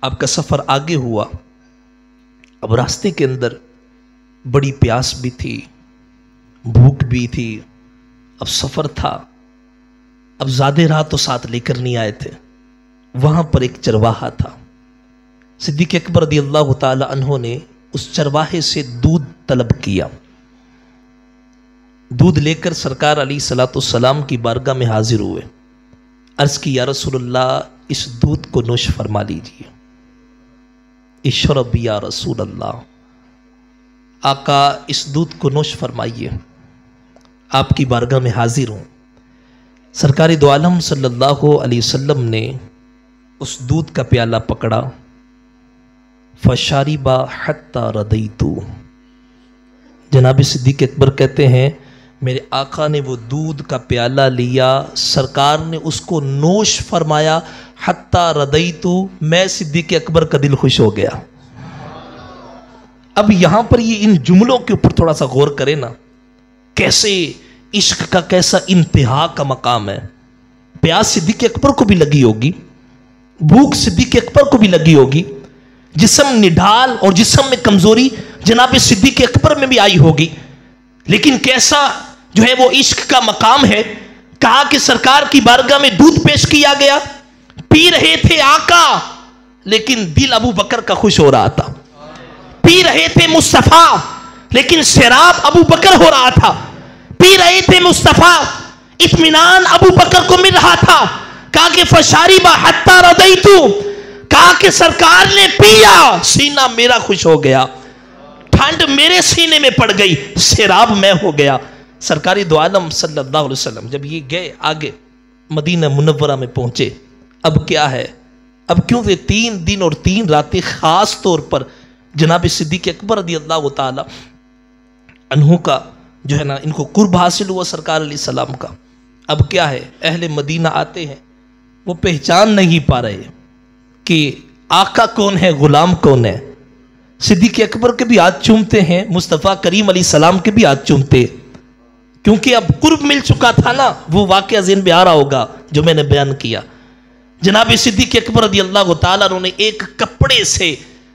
آپ کا سفر آگے ہوا، اب راستے کے اندر بڑی پیاس بھی تھی، بھوک بھی تھی، اب سفر تھا، اب زیادہ راہ تو ساتھ لے کر نہیں آئے تھے۔ وہاں پر ایک چرواہا تھا، صدیق اکبر رضی اللہ تعالی عنہ نے اس چرواہے سے دودھ طلب کیا۔ دودھ لے کر سرکار علیہ الصلوۃ والسلام کی بارگاہ میں حاضر ہوئے، عرض کی، یا رسول اللہ اس دودھ کو نوش فرما لیجیے۔ اشرب یا رسول اللہ، آقا اس دودھ کو نوش فرمائیے، آپ کی بارگاہ میں حاضر ہوں۔ سرکار دو عالم صلی اللہ علیہ وسلم نے اس دودھ کا پیالہ پکڑا، فشاربا حتی ردیتو۔ جناب صدیق اکبر کہتے ہیں میرے آقا نے وہ دودھ کا پیالہ لیا، سرکار نے اس کو نوش فرمایا، حتی ردیتو، میں صدیق اکبر کا دل خوش ہو گیا۔ اب یہاں پر یہ ان جملوں کے اوپر تھوڑا سا غور کریں نا، کیسے عشق کا کیسا انتہا کا مقام ہے۔ پیاس صدیق اکبر کو بھی لگی ہوگی، بھوک صدیق اکبر کو بھی لگی ہوگی، جسم نڈھال اور جسم میں کمزوری جناب صدیق اکبر میں بھی آئی ہوگی، لیکن کیسا جو ہے وہ عشق کا مقام ہے۔ کہا کہ سرکار کی بارگاہ میں دودھ پیش کیا گیا، پی رہے تھے آقا، لیکن دل ابو بکر کا خوش ہو رہا تھا۔ پی رہے تھے مصطفیٰ، لیکن سیراب ابو بکر ہو رہا تھا۔ پی رہے تھے مصطفیٰ، اطمینان ابو بکر کو مل رہا تھا۔ کہا کہ فشاربا حتی ردیتو، کہا کہ سرکار نے پیا، سینہ میرا خوش ہو گیا، ٹھنڈ میرے سینے میں پڑ گئی، سیراب میں ہو گیا۔ سرکاری دو عالم صلی اللہ علیہ وسلم جب یہ گئے آگے مدینہ منورہ میں پہنچے، اب کیا ہے، اب کیونکہ 3 دن اور 3 راتیں خاص طور پر جناب صدیق اکبر رضی اللہ تعالی عنہ کا جو ہے نا ان کو قرب حاصل ہوا سرکار علیہ السلام کا۔ اب کیا ہے، اہل مدینہ آتے ہیں، وہ پہچان نہیں پا رہے کہ آقا کون ہے، غلام کون ہے۔ صدیق اکبر کے بھی ہاتھ چومتے ہیں، مصطفیٰ کریم علیہ السلام کے بھی ہاتھ چومتے، کیونکہ اب قرب مل چکا تھا نا، وہ واقعہ ذہن میں آ رہا ہوگا جو میں نے بیان کیا۔ جناب صدیق اکبر رضی اللہ تعالیٰ عنہ نے ایک کپڑے سے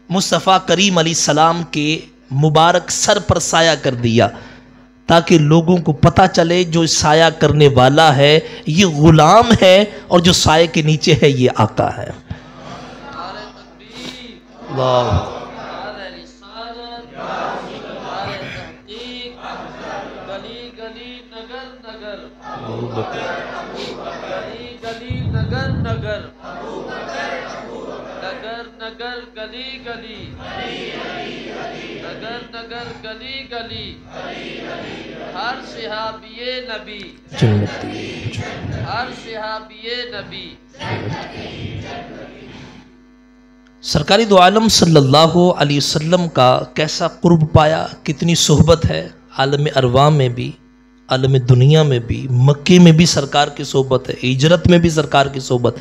مصطفیٰ کریم علیہ السلام کے مبارک سر پر سایہ کر دیا، تاکہ لوگوں کو پتہ چلے جو سایہ کرنے والا ہے یہ غلام ہے، اور جو سائے کے نیچے ہے یہ آقا ہے۔ اللہ ہر صحابی نبی، ہر صحابی نبی۔ سرکاری دو عالم صلی اللہ علیہ وسلم کا کیسا قرب پایا، کتنی صحبت ہے، عالم ارواح میں بھی، عالم دنیا میں بھی، مکے میں بھی سرکار کی صحبت ہے، ہجرت میں بھی سرکار کی صحبت۔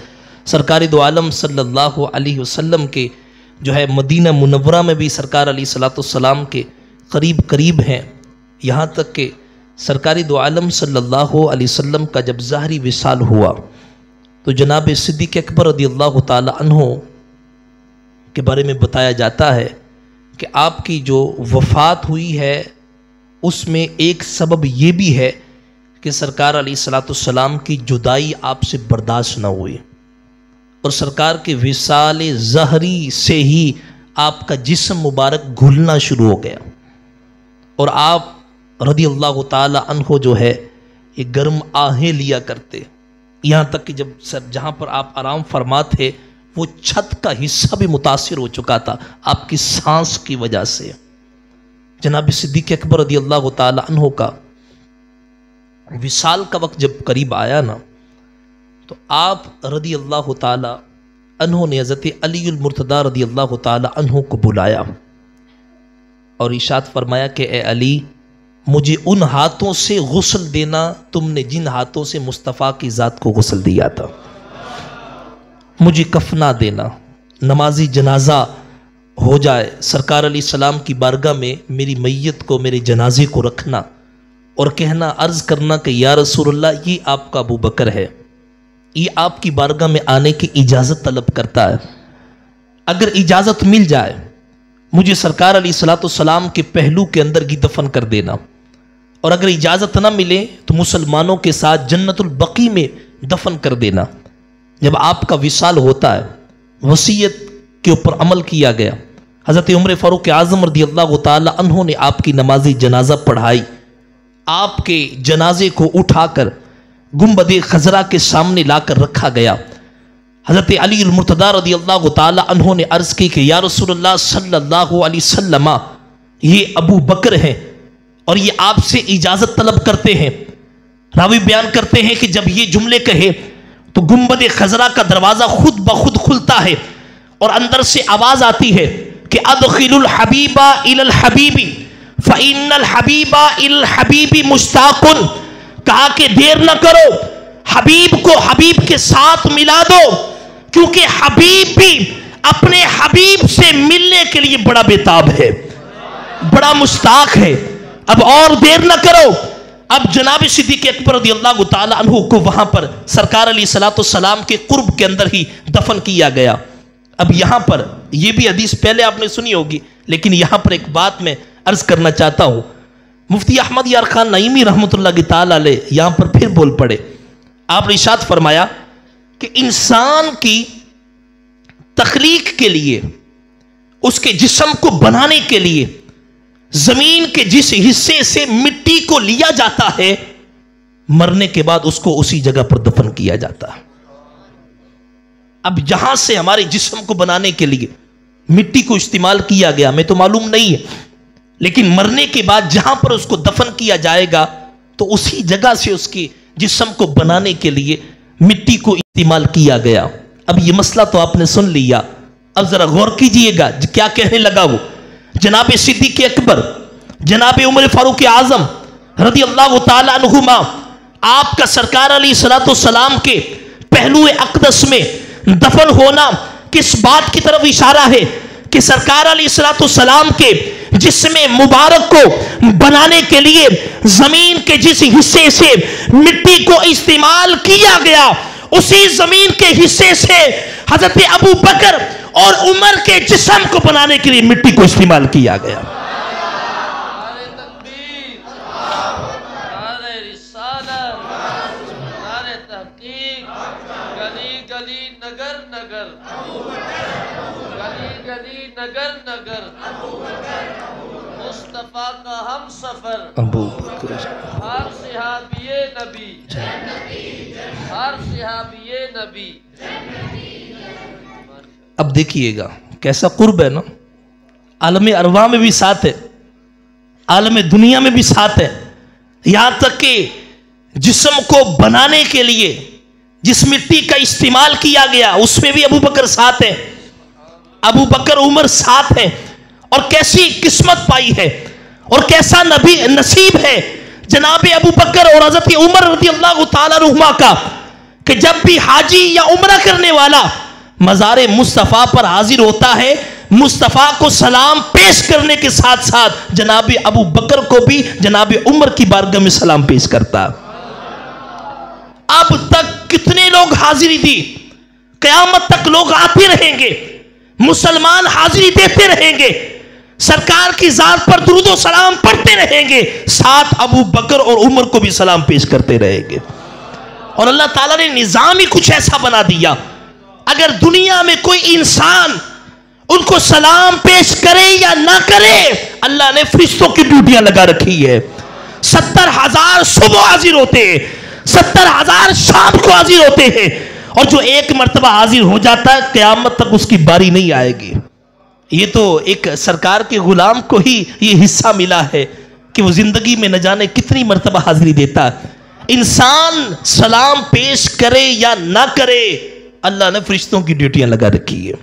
سرکاری دو عالم صلی اللہ علیہ وسلم کے جو ہے مدینہ منورہ میں بھی سرکار علیہ الصلوۃ والسلام کے قریب قریب ہیں، یہاں تک کہ سرکاری دو عالم صلی اللہ علیہ وسلم کا جب ظاہری وصال ہوا تو جناب صدیق اکبر رضی اللہ تعالی عنہ کے بارے میں بتایا جاتا ہے کہ آپ کی جو وفات ہوئی ہے اس میں ایک سبب یہ بھی ہے کہ سرکار علیہ الصلوۃ والسلام کی جدائی آپ سے برداشت نہ ہوئی، اور سرکار کے وصال ظہری سے ہی آپ کا جسم مبارک گھلنا شروع ہو گیا، اور آپ رضی اللہ تعالی عنہ جو ہے یہ گرم آہیں لیا کرتے، یہاں تک کہ جب جہاں پر آپ آرام فرما تھے وہ چھت کا حصہ بھی متاثر ہو چکا تھا آپ کی سانس کی وجہ سے۔ جناب صدیق اکبر رضی اللہ تعالی عنہ کا وصال کا وقت جب قریب آیا نا تو آپ رضی اللہ تعالی عنہ نے حضرت علی المرتضیٰ رضی اللہ تعالی عنہ کو بلایا، اور ارشاد فرمایا کہ اے علی مجھے ان ہاتھوں سے غسل دینا تم نے جن ہاتھوں سے مصطفیٰ کی ذات کو غسل دیا تھا، مجھے کفنا دینا، نمازی جنازہ ہو جائے سرکار علیہ السلام کی بارگاہ میں میری میت کو، میرے جنازے کو رکھنا اور کہنا، عرض کرنا کہ یا رسول اللہ یہ آپ کا ابو بکر ہے، یہ آپ کی بارگاہ میں آنے کی اجازت طلب کرتا ہے، اگر اجازت مل جائے مجھے سرکار علیہ السلام کے پہلو کے اندر ہی دفن کر دینا، اور اگر اجازت نہ ملے تو مسلمانوں کے ساتھ جنت البقیع میں دفن کر دینا۔ جب آپ کا وصال ہوتا ہے وصیت کے اوپر عمل کیا گیا، حضرت عمر فاروق اعظم رضی اللہ تعالی عنہ نے آپ کی نماز جنازہ پڑھائی، آپ کے جنازے کو اٹھا کر گنبد خضرا کے سامنے لا کر رکھا گیا۔ حضرت علی المرتضیٰ رضی اللہ تعالی عنہ نے عرض کی کہ یا رسول اللہ صلی اللہ علیہ وسلم یہ ابو بکر ہیں اور یہ آپ سے اجازت طلب کرتے ہیں۔ راوی بیان کرتے ہیں کہ جب یہ جملے کہے تو گنبد خضرا کا دروازہ خود بخود کھلتا ہے اور اندر سے آواز آتی ہے کہ ادخل الحبیب الی الحبیب فإن الحبیب الی الحبیب مشتاق، کہا کہ دیر نہ کرو، حبیب کو حبیب کے ساتھ ملا دو، کیونکہ حبیب بھی اپنے حبیب سے ملنے کے لیے بڑا بےتاب ہے، بڑا مشتاق ہے۔ اب اور دیر نہ کرو۔ اب جناب صدیق اکبر رضی اللہ تعالی عنہ کو وہاں پر سرکار علیہ السلام کے قرب کے اندر ہی دفن کیا گیا۔ اب یہاں پر یہ بھی حدیث پہلے آپ نے سنی ہوگی، لیکن یہاں پر ایک بات میں عرض کرنا چاہتا ہوں۔ مفتی احمد یار خان نعیمی رحمۃ اللہ تعالی علیہ یہاں پر پھر بول پڑے۔ آپ نے ارشاد فرمایا کہ انسان کی تخلیق کے لیے، اس کے جسم کو بنانے کے لیے زمین کے جس حصے سے مٹی کو لیا جاتا ہے، مرنے کے بعد اس کو اسی جگہ پر دفن کیا جاتا ہے۔ اب جہاں سے ہمارے جسم کو بنانے کے لیے مٹی کو استعمال کیا گیا میں تو معلوم نہیں ہے، لیکن مرنے کے بعد جہاں پر اس کو دفن کیا جائے گا تو اسی جگہ سے اس کے جسم کو بنانے کے لیے مٹی کو استعمال کیا گیا۔ اب یہ مسئلہ تو آپ نے سن لیا، اب ذرا غور کیجئے گا کیا کہنے لگا وہ۔ جناب صدیق اکبر، جناب عمر فاروق اعظم رضی اللہ تعالی عنہما، آپ کا سرکار علیہ السلام کے پہلو اقدس میں دفن ہونا کس بات کی طرف اشارہ ہے کہ سرکار علیہ السلام کے جسم مبارک کو بنانے کے لیے زمین کے جس حصے سے مٹی کو استعمال کیا گیا، اسی زمین کے حصے سے حضرت ابو بکر اور عمر کے جسم کو بنانے کے لیے مٹی کو استعمال کیا گیا۔ نعرہ تکبیر، نعرہ رسالت، نعرہ تحقیق، گلی گلی نگر نگر، گلی گلی نگر نگر، مصطفیٰ کا ہم سفر، ابو بکر ہر صحابی نبی، ہر صحابی نبی۔ اب دیکھیے گا کیسا قرب ہے نا، عالم ارواح میں بھی ساتھ ہے، عالم دنیا میں بھی ساتھ ہے، یہاں تک کہ جسم کو بنانے کے لیے جس مٹی کا استعمال کیا گیا اس میں بھی ابو بکر ساتھ ہیں، ابو بکر عمر ساتھ ہیں۔ اور کیسی قسمت پائی ہے اور کیسا نبی نصیب ہے جناب ابو بکر اور حضرت عمر رضی اللہ تعالیٰ عنہما کا، کہ جب بھی حاجی یا عمرہ کرنے والا مزار مصطفیٰ پر حاضر ہوتا ہے، مصطفیٰ کو سلام پیش کرنے کے ساتھ ساتھ جناب ابو بکر کو بھی جناب عمر کی بارگاہ میں سلام پیش کرتا۔ اب تک کتنے لوگ حاضری دی، قیامت تک لوگ آتے رہیں گے، مسلمان حاضری دیتے رہیں گے، سرکار کی ذات پر درود و سلام پڑھتے رہیں گے، ساتھ ابو بکر اور عمر کو بھی سلام پیش کرتے رہیں گے۔ اور اللہ تعالیٰ نے نظام ہی کچھ ایسا بنا دیا، اگر دنیا میں کوئی انسان ان کو سلام پیش کرے یا نہ کرے، اللہ نے فرشتوں کی ڈیوٹیاں لگا رکھی ہے۔ 70,000 صبح حاضر ہوتے ہیں، 70,000 شام کو حاضر ہوتے ہیں، اور جو ایک مرتبہ حاضر ہو جاتا ہے قیامت تک اس کی باری نہیں آئے گی۔ یہ تو ایک سرکار کے غلام کو ہی یہ حصہ ملا ہے کہ وہ زندگی میں نہ جانے کتنی مرتبہ حاضری دیتا ہے۔ انسان سلام پیش کرے یا نہ کرے، اللہ نے فرشتوں کی ڈیوٹیاں لگا رکھی ہے۔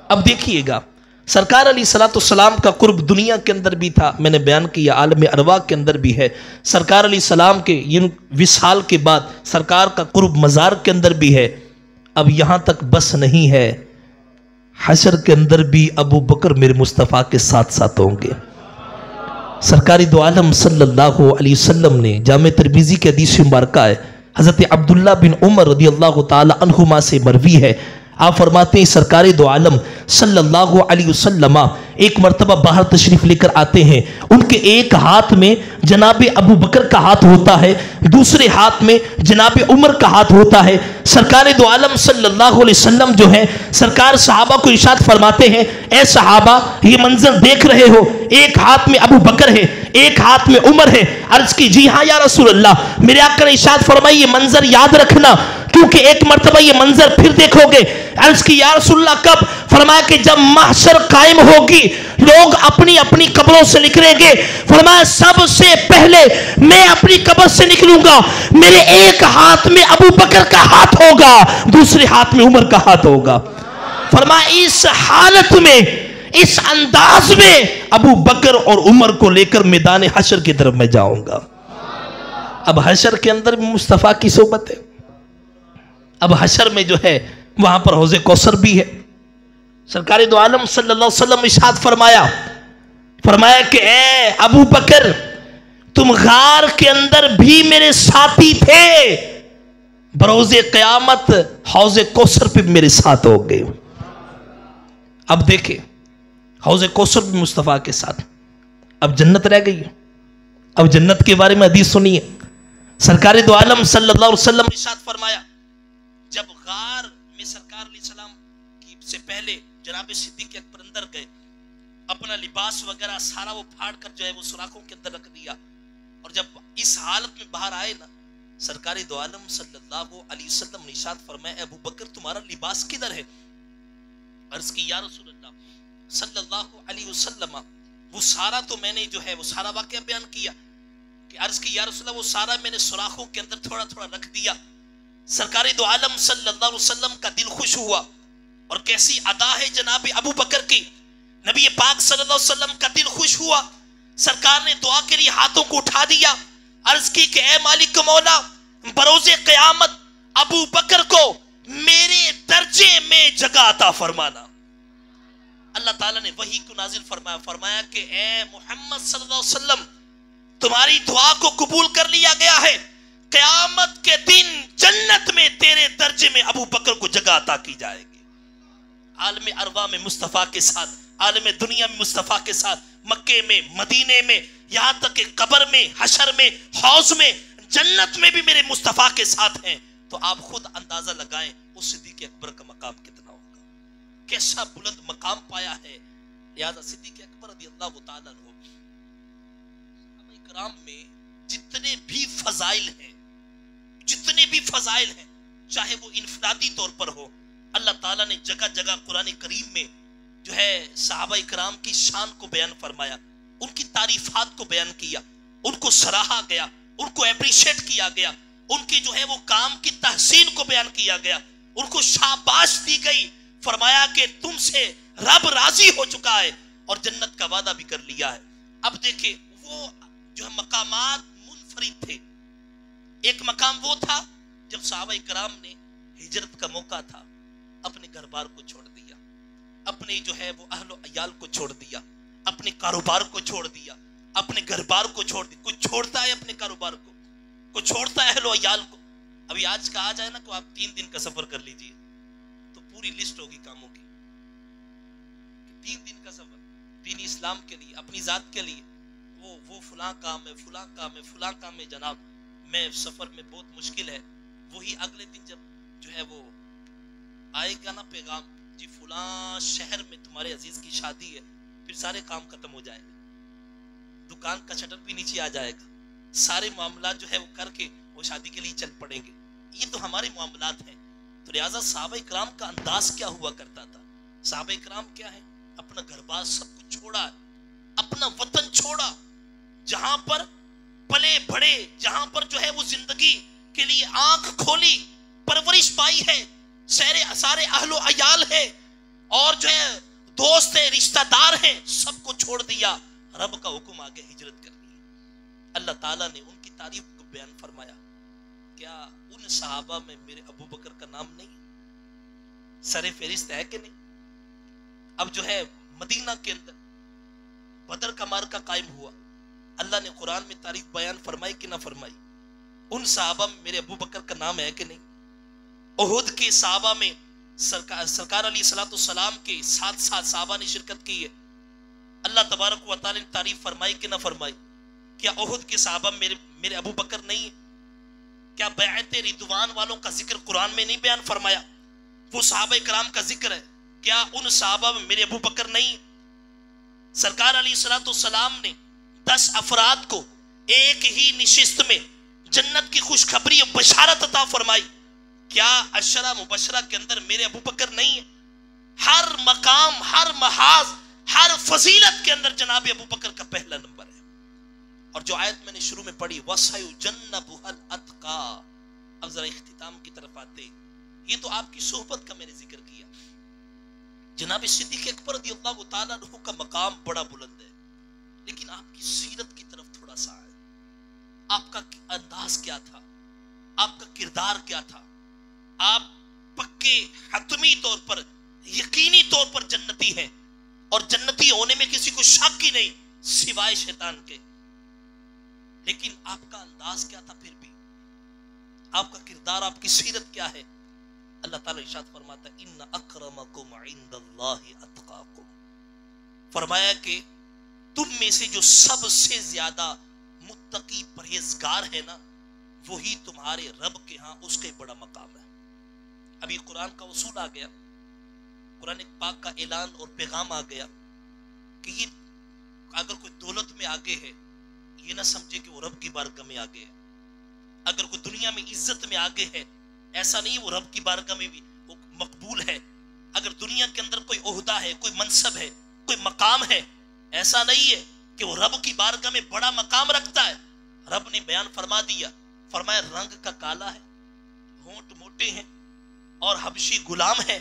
اب دیکھیے گا سرکار علیہ الصلوۃ والسلام کا قرب دنیا کے اندر بھی تھا، میں نے بیان کیا، عالم ارواح کے اندر بھی ہے۔ سرکار علیہ السلام کے وصال کے بعد سرکار کا قرب مزار کے اندر بھی ہے۔ اب یہاں تک بس نہیں ہے، حشر کے اندر بھی ابو بکر میرے مصطفیٰ کے ساتھ ساتھ ہوں گے۔ سرکاری دو عالم صلی اللہ علیہ وسلم نے جامع ترمذی کے حدیث مبارکہ ہے، حضرت عبداللہ بن عمر رضی اللہ تعالی عنہما سے مروی ہے، آپ فرماتے ہیں سرکاری دو عالم صلی اللہ علیہ وسلم ایک مرتبہ باہر تشریف لے کر آتے ہیں، ان کے ایک ہاتھ میں جناب ابو بکر کا ہاتھ ہوتا ہے، دوسرے ہاتھ میں جناب عمر کا ہاتھ ہوتا ہے۔ سرکار دو عالم صلی اللہ علیہ وسلم جو ہے سرکار صحابہ کو ارشاد فرماتے ہیں، اے صحابہ یہ منظر دیکھ رہے ہو، ایک ہاتھ میں ابو بکر ہے، ایک ہاتھ میں عمر ہے۔ عرض کی جی ہاں یا رسول اللہ، میرے آقا نے ارشاد فرمائی یہ منظر یاد رکھنا کیونکہ ایک مرتبہ یہ منظر پھر دیکھو گے۔ عرض کی یا رسول اللہ کب؟ فرمایا کہ جب محشر قائم ہوگی، لوگ اپنی اپنی قبروں سے نکلیں گے، فرمایا سب سے پہلے میں اپنی قبر سے نکلوں گا، میرے ایک ہاتھ میں ابو بکر کا ہاتھ ہوگا، دوسرے ہاتھ میں عمر کا ہاتھ ہوگا۔ فرمایا اس حالت میں، اس انداز میں ابو بکر اور عمر کو لے کر میدان حشر کی طرف میں جاؤں گا۔ اب حشر کے اندر بھی مصطفیٰ کی صحبت ہے، اب حشر میں جو ہے وہاں پر حوض کوثر بھی ہے۔ سرکار دو عالم صلی اللہ علیہ وسلم ارشاد فرمایا کہ اے ابو بکر تم غار کے اندر بھی میرے ساتھی تھے، بروز قیامت حوض کوثر پہ میرے ساتھ ہو گئے۔ اب دیکھیں حوض کوثر بھی مصطفیٰ کے ساتھ، اب جنت رہ گئی ہے۔ اب جنت کے بارے میں حدیث سنیے، سرکار دو عالم صلی اللہ علیہ وسلم ارشاد فرمایا جب غار میں سرکار علیہ السلام کی سے پہلے جناب صدیق اکبر اندر گئے، اپنا لباس وغیرہ سارا وہ پھاڑ کر جو ہے وہ سوراخوں کے اندر رکھ دیا، اور جب اس حالت میں باہر آئے نا، سرکار دو عالم صلی اللہ علیہ وسلم نے ارشاد فرمایا ابو بکر تمہارا لباس کدھر ہے؟ عرض کی یا رسول اللہ صلی اللہ علیہ وسلم وہ سارا تو میں نے جو ہے وہ سارا واقعہ بیان کیا کہ عرض کی یا رسول اللہ وہ سارا میں نے سوراخوں کے اندر تھوڑا تھوڑا رکھ دیا۔ سرکار دو عالم صلی اللہ علیہ وسلم کا دل خوش ہوا، اور کیسی ادا ہے جناب ابو بکر کی، نبی پاک صلی اللہ علیہ وسلم کا دل خوش ہوا، سرکار نے دعا کے لیے ہاتھوں کو اٹھا دیا، عرض کی کہ اے مالک مولا بروز قیامت ابو بکر کو میرے درجے میں جگہ عطا فرمانا۔ اللہ تعالیٰ نے وحی کو نازل فرمایا کہ اے محمد صلی اللہ علیہ وسلم تمہاری دعا کو قبول کر لیا گیا ہے، قیامت کے دن جنت میں تیرے درجے میں ابو بکر کو جگہ عطا کی جائے گی۔ عالم ارواح میں مصطفیٰ کے ساتھ، عالم دنیا میں مصطفیٰ کے ساتھ، مکے میں، مدینے میں، یہاں تک کہ قبر میں، حشر میں، حوض میں، جنت میں بھی میرے مصطفیٰ کے ساتھ ہیں۔ تو آپ خود اندازہ لگائیں اس صدیق اکبر کا مقام کتنا ہوگا، کیسا بلند مقام پایا ہے۔ لہذا صدیق اکبر رضی اللہ تعالیٰ عنہ کرام میں جتنے بھی فضائل ہیں، جتنے بھی فضائل ہیں، چاہے وہ انفرادی طور پر ہو، اللہ تعالیٰ نے جگہ جگہ قرآن کریم میں جو ہے صحابہ کرام کی شان کو بیان فرمایا، ان کی تعریفات کو بیان کیا، ان کو سراہا گیا، ان کو اپریشیٹ کیا گیا، ان کی جو ہے وہ کام کی تحسین کو بیان کیا گیا، ان کو شاباش دی گئی، فرمایا کہ تم سے رب راضی ہو چکا ہے اور جنت کا وعدہ بھی کر لیا ہے۔ اب دیکھیں وہ جو مقامات منفرد تھے، ایک مقام وہ تھا جب صحابہ کرام نے ہجرت کا موقع تھا، اپنے گھر بار کو چھوڑ دیا، اپنے جو ہے وہ اہل و عیال کو چھوڑ دیا، اپنے کاروبار کو چھوڑ دیا، اپنے گھر بار کو چھوڑ دیا۔ کوئی چھوڑتا ہے اپنے کاروبار کو، کوئی چھوڑتا ہے اہل و عیال کو۔ ابھی آج کا آ جائے نا کہ آپ 3 دن کا سفر کر لیجئے تو پوری لسٹ ہوگی کاموں کی، 3 دن کا سفر دین اسلام کے لیے، اپنی ذات کے لیے، وہ فلاں کام ہے، فلاں کام ہے، فلاں کام ہے، جناب میں سفر میں بہت مشکل ہے۔ وہی اگلے دن جب جو ہے وہ آئے گا نا پیغام، جی فلاں شہر میں تمہارے عزیز کی شادی ہے، پھر سارے کام ختم ہو جائے گا، دکان کا شٹر بھی نیچے آ جائے گا، سارے معاملات جو ہے وہ کر کے وہ شادی کے لیے چل پڑیں گے۔ یہ تو ہمارے معاملات ہیں۔ تو لہٰذا صحابہ کرام کا انداز کیا ہوا کرتا تھا؟ صحابہ کرام کیا ہے؟ اپنا گھر بار سب کچھ چھوڑا، اپنا وطن چھوڑا، جہاں پر پلے بڑے، جہاں پر جو ہے وہ زندگی کے لیے آنکھ کھولی، پرورش پائی ہے، سارے اہل و عیال ہے، اور جو ہے دوست ہیں، رشتہ دار ہیں، سب کو چھوڑ دیا، رب کا حکم آگے ہجرت کر لی۔ اللہ تعالیٰ نے ان کی تعریف کو بیان فرمایا، کیا ان صحابہ میں میرے ابو بکر کا نام نہیں سر فہرست ہے کہ نہیں؟ اب جو ہے مدینہ کے اندر بدر کا معرکہ قائم ہوا، اللہ نے قرآن میں تعریف بیان فرمائی کہ نہ فرمائی؟ ان صحابہ میں میرے ابو بکر کا نام ہے کہ نہیں؟ احد کے صحابہ میں سرکار علیہ الصلوۃ والسلام کے ساتھ صحابہ نے شرکت کی ہے، اللہ تبارک و تعالی نے تعریف فرمائی کہ نہ فرمائی؟ کیا احد کے صحابہ میں میرے ابو بکر نہیں ہے؟ کیا بیعت رضوان والوں کا ذکر قرآن میں نہیں بیان فرمایا؟ وہ صحابہ کرام کا ذکر ہے، کیا ان صحابہ میں میرے ابو بکر نہیں؟ سرکار علیہ الصلوۃ والسلام نے 10 افراد کو ایک ہی نشست میں جنت کی خوشخبری اور بشارت عطا فرمائی، کیا عشرہ مبشرہ کے اندر میرے ابو بکر نہیں ہے؟ ہر مقام، ہر محاذ، ہر فضیلت کے اندر جناب ابو بکر کا پہلا نمبر ہے۔ اور جو آیت میں نے شروع میں پڑھی وَسَيُجَنَّبُهَا الْأَتْقَى، اب ذرا اختتام کی طرف آتے، یہ تو آپ کی صحبت کا میں نے ذکر کیا۔ جناب صدیق اکبر رضی اللہ تعالیٰ عنہ کا مقام بڑا بلند ہے، لیکن آپ کی سیرت کی طرف تھوڑا سا ہے۔ آپ کا انداز کیا تھا، آپ کا کردار کیا تھا؟ آپ پکے حتمی طور پر، یقینی طور پر جنتی ہیں، اور جنتی ہونے میں کسی کو شک ہی نہیں سوائے شیطان کے، لیکن آپ کا انداز کیا تھا؟ پھر بھی آپ کا کردار، آپ کی سیرت کیا ہے؟ اللہ تعالیٰ ارشاد فرماتا ہے ان اکرمکم عند اللہ اتقاکم، فرمایا کہ تم میں سے جو سب سے زیادہ متقی پرہیزگار ہے نا، وہی تمہارے رب کے ہاں اس کا بڑا مقام ہے۔ ابھی قرآن کا اصول آ گیا، قرآن پاک کا اعلان اور پیغام آ گیا کہ یہ اگر کوئی دولت میں آگے ہے، یہ نہ سمجھے کہ وہ رب کی بارگاہ میں آگے ہے۔ اگر کوئی دنیا میں عزت میں آگے ہے، ایسا نہیں وہ رب کی بارگاہ میں بھی وہ مقبول ہے۔ اگر دنیا کے اندر کوئی عہدہ ہے، کوئی منصب ہے، کوئی مقام ہے، ایسا نہیں ہے کہ وہ رب کی بارگاہ میں بڑا مقام رکھتا ہے۔ رب نے بیان فرما دیا، فرمایا رنگ کا کالا ہے، ہونٹ موٹے ہیں اور حبشی غلام ہے،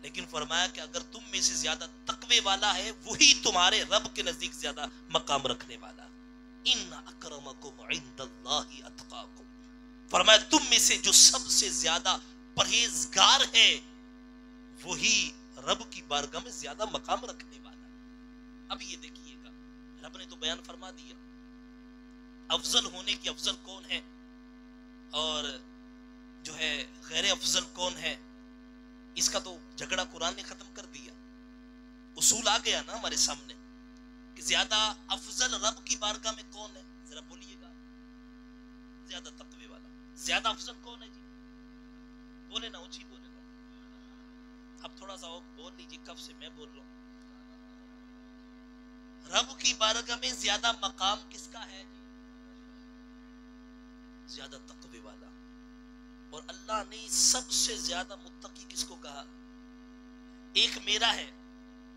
لیکن فرمایا کہ اگر تم میں سے زیادہ تقوی والا ہے، وہی تمہارے رب کے نزدیک زیادہ مقام رکھنے والا۔ ان اکرمکم عند اللہ اتقاکم، فرمایا تم میں سے جو سب سے زیادہ پرہیزگار ہے، وہی رب کی بارگاہ میں زیادہ مقام رکھنے والا۔ اب یہ دیکھیے گا، رب نے تو بیان فرما دیا افضل ہونے کی افضل کون ہے اور جو ہے غیر افضل کون ہے، اس کا تو جھگڑا قرآن نے ختم کر دیا۔ اصول آ گیا نا ہمارے سامنے کہ زیادہ افضل رب کی بارگاہ میں کون ہے، ذرا بولیے گا، زیادہ تقوی والا۔ زیادہ افضل کون ہے جی؟ بولے نا، اونچی بولے نا، اب تھوڑا سا بول لیجیے، کب سے میں بول رہا ہوں۔ رب کی بارگاہ میں زیادہ مقام کس کا ہے جی؟ زیادہ تقوی والا۔ اور اللہ نے سب سے زیادہ متقی کس کو کہا؟ ایک میرا ہے،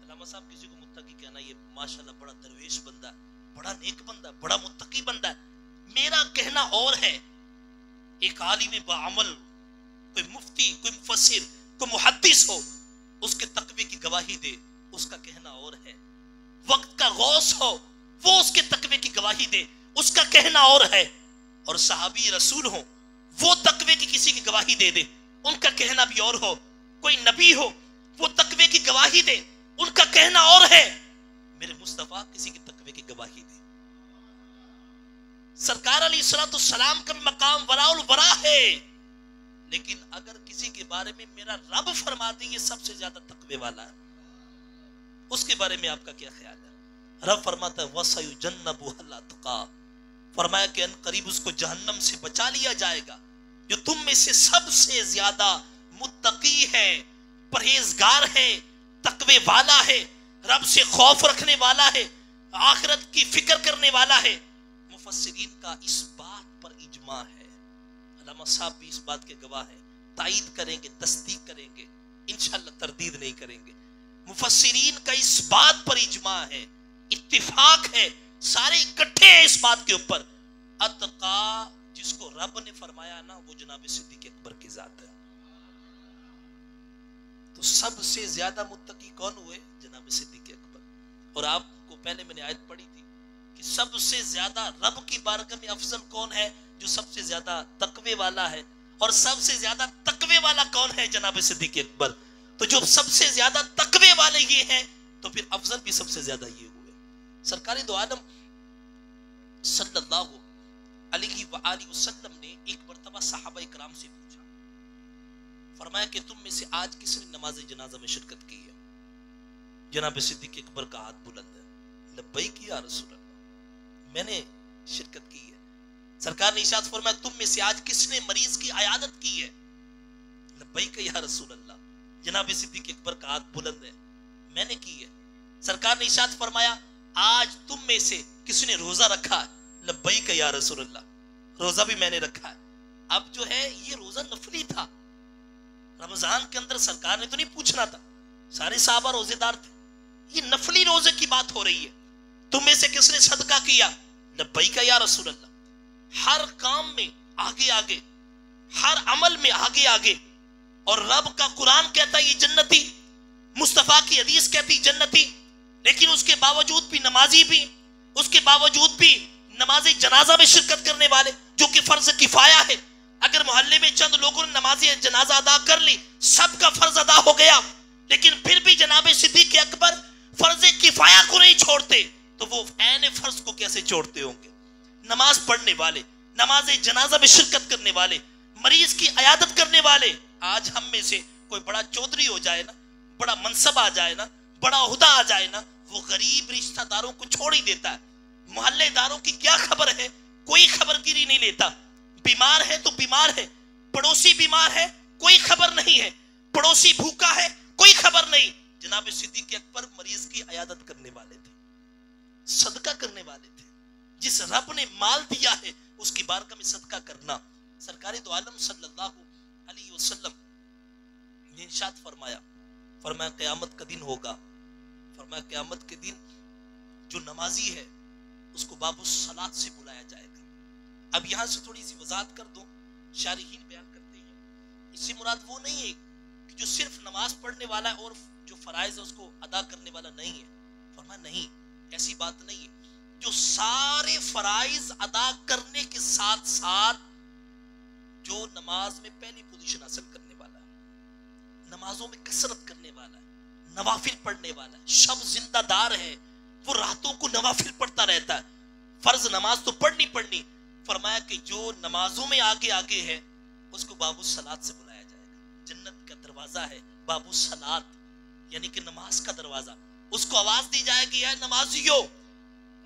علامہ صاحب کسی کو متقی کہنا، یہ ماشاءاللہ بڑا درویش بندہ ہے، بڑا نیک بندہ ہے، بڑا متقی بندہ ہے، میرا کہنا اور ہے۔ ایک عالم بعمل، کوئی مفتی، کوئی مفسر، کوئی محدث ہو، اس کے تقوی کی گواہی دے، اس کا کہنا اور ہے۔ وقت کا غوث ہو، وہ اس کے تقوی کی گواہی دے، اس کا کہنا اور ہے۔ اور صحابی رسول ہو، وہ تقوی کی کسی کی گواہی دے دے، ان کا کہنا بھی اور ہو۔ کوئی نبی ہو، وہ تقوی کی گواہی دے، ان کا کہنا اور ہے۔ میرے مصطفیٰ کسی کی تقوی کی گواہی دے۔ سرکار علیہ الصلوۃ والسلام کا مقام وراء الورا ہے، لیکن اگر کسی کے بارے میں میرا رب فرما دے یہ سب سے زیادہ تقوی والا ہے، اس کے بارے میں آپ کا کیا خیال ہے؟ رب فرماتا ہے وَسَيُجَنَّبُهَا الْأَتْقَى، فرمایا کہ ان قریب اس کو جہنم سے بچا لیا جائے گا جو تم میں سے سب سے زیادہ متقی ہے، پرہیزگار ہے، تقوی والا ہے، رب سے خوف رکھنے والا ہے، آخرت کی فکر کرنے والا ہے۔ مفسرین کا اس بات پر اجماع ہے، علامہ صاحب بھی اس بات کے گواہ ہیں، تائید کریں گے، تصدیق کریں گے، انشاءاللہ تردید نہیں کریں گے۔ مفسرین کا اس بات پر اجماع ہے، اتفاق ہے، سارے اکٹھے ہیں اس بات کے اوپر، اتقا جس کو رب نے فرمایا نا وہ جناب صدیق اکبر کی ذات ہے۔ تو سب سے زیادہ متقی کون ہوئے؟ جناب صدیق اکبر. اور آپ کو پہلے میں نے آیت پڑھی تھی کہ سب سے زیادہ رب کی بارگاہ میں افضل کون ہے؟ جو سب سے زیادہ تقوی والا ہے. اور سب سے زیادہ تقوی والا کون ہے؟ جناب صدیق اکبر. تو جو سب سے زیادہ تقوی والے یہ ہیں تو پھر افضل بھی سب سے زیادہ یہ ہوئے. سرکار دو عالم صلی اللہ علیہ وآلہ وسلم نے ایک مرتبہ صحابہ کرام سے پوچھا، فرمایا کہ تم میں سے آج کس نے نماز جنازہ میں شرکت کی ہے؟ جناب صدیق اکبر کا ہاتھ بلند ہے. لبیک یا رسول اللہ، میں نے شرکت کی ہے. سرکار نے ارشاد فرمایا تم میں سے آج کس نے مریض کی عیادت کی ہے؟ لبیک یا رسول اللہ. جناب صدیق اکبر کا ہاتھ بلند ہے، میں نے کی ہے. سرکار نے ارشاد فرمایا آج تم میں سے کس نے روزہ رکھا ہے؟ لبیک یا رسول اللہ، روزہ بھی میں نے رکھا ہے. اب جو ہے یہ روزہ نفلی تھا، رمضان کے اندر سرکار نے تو نہیں پوچھنا تھا، سارے صحابہ روزے دار تھے. یہ نفلی روزے کی بات ہو رہی ہے. تم میں سے کس نے صدقہ کیا؟ لبیک یا رسول اللہ. ہر کام میں آگے آگے، ہر عمل میں آگے آگے. اور رب کا قرآن کہتا ہے یہ جنتی، مصطفیٰ کی حدیث کہتی جنتی. لیکن اس کے باوجود بھی نمازی بھی، اس کے باوجود بھی نماز جنازہ میں شرکت کرنے والے، جو کہ فرض کفایہ ہے. اگر محلے میں چند لوگوں نے نماز جنازہ ادا کر لی، سب کا فرض ادا ہو گیا. لیکن پھر بھی جناب صدیق اکبر فرض کفایہ کو نہیں چھوڑتے، تو وہ عین فرض کو کیسے چھوڑتے ہوں گے؟ نماز پڑھنے والے، نماز جنازہ میں شرکت کرنے والے، مریض کی عیادت کرنے والے. آج ہم میں سے کوئی بڑا چودھری ہو جائے نا، بڑا منصب آ جائے نا، بڑا عہدہ آ جائے نا، وہ غریب رشتہ داروں کو چھوڑ ہی دیتا ہے. محلے داروں کی کیا خبر ہے؟ کوئی خبر گیری نہیں لیتا. بیمار ہے تو بیمار ہے، پڑوسی بیمار ہے کوئی خبر نہیں ہے، پڑوسی بھوکا ہے کوئی خبر نہیں. جناب صدیق اکبر مریض کی عیادت کرنے والے تھے، صدقہ کرنے والے تھے. جس رب نے مال دیا ہے اس کی بارگاہ میں صدقہ کرنا. سرکار دو عالم صلی اللہ علیہ وسلم نے ارشاد فرمایا قیامت کا دن ہوگا، فرمایا قیامت کے دن جو نمازی ہے اس کو باب الصلاۃ سے بلایا جائے گا. اب یہاں سے تھوڑی سی وضاحت کر دوں. شارحین بیان کرتے ہیں اس سے مراد وہ نہیں ہے کہ جو صرف نماز پڑھنے والا ہے اور جو فرائض ہے اس کو ادا کرنے والا نہیں ہے. فرمایا نہیں، ایسی بات نہیں ہے. جو سارے فرائض ادا کرنے کے ساتھ ساتھ جو نماز میں پہلی پوزیشن حاصل کرنے والا ہے، نمازوں میں کثرت کرنے والا ہے، نوافل پڑھنے والا ہے، شب زندہ دار ہے، وہ راتوں کو نوافل پڑھتا رہتا ہے. فرض نماز تو پڑھنی پڑھنی. فرمایا کہ جو نمازوں میں آگے آگے ہے اس کو باب الصلاۃ سے بلایا جائے گا. جنت کا دروازہ ہے باب الصلاۃ، یعنی کہ نماز کا دروازہ. اس کو آواز دی جائے گی اے نمازیو،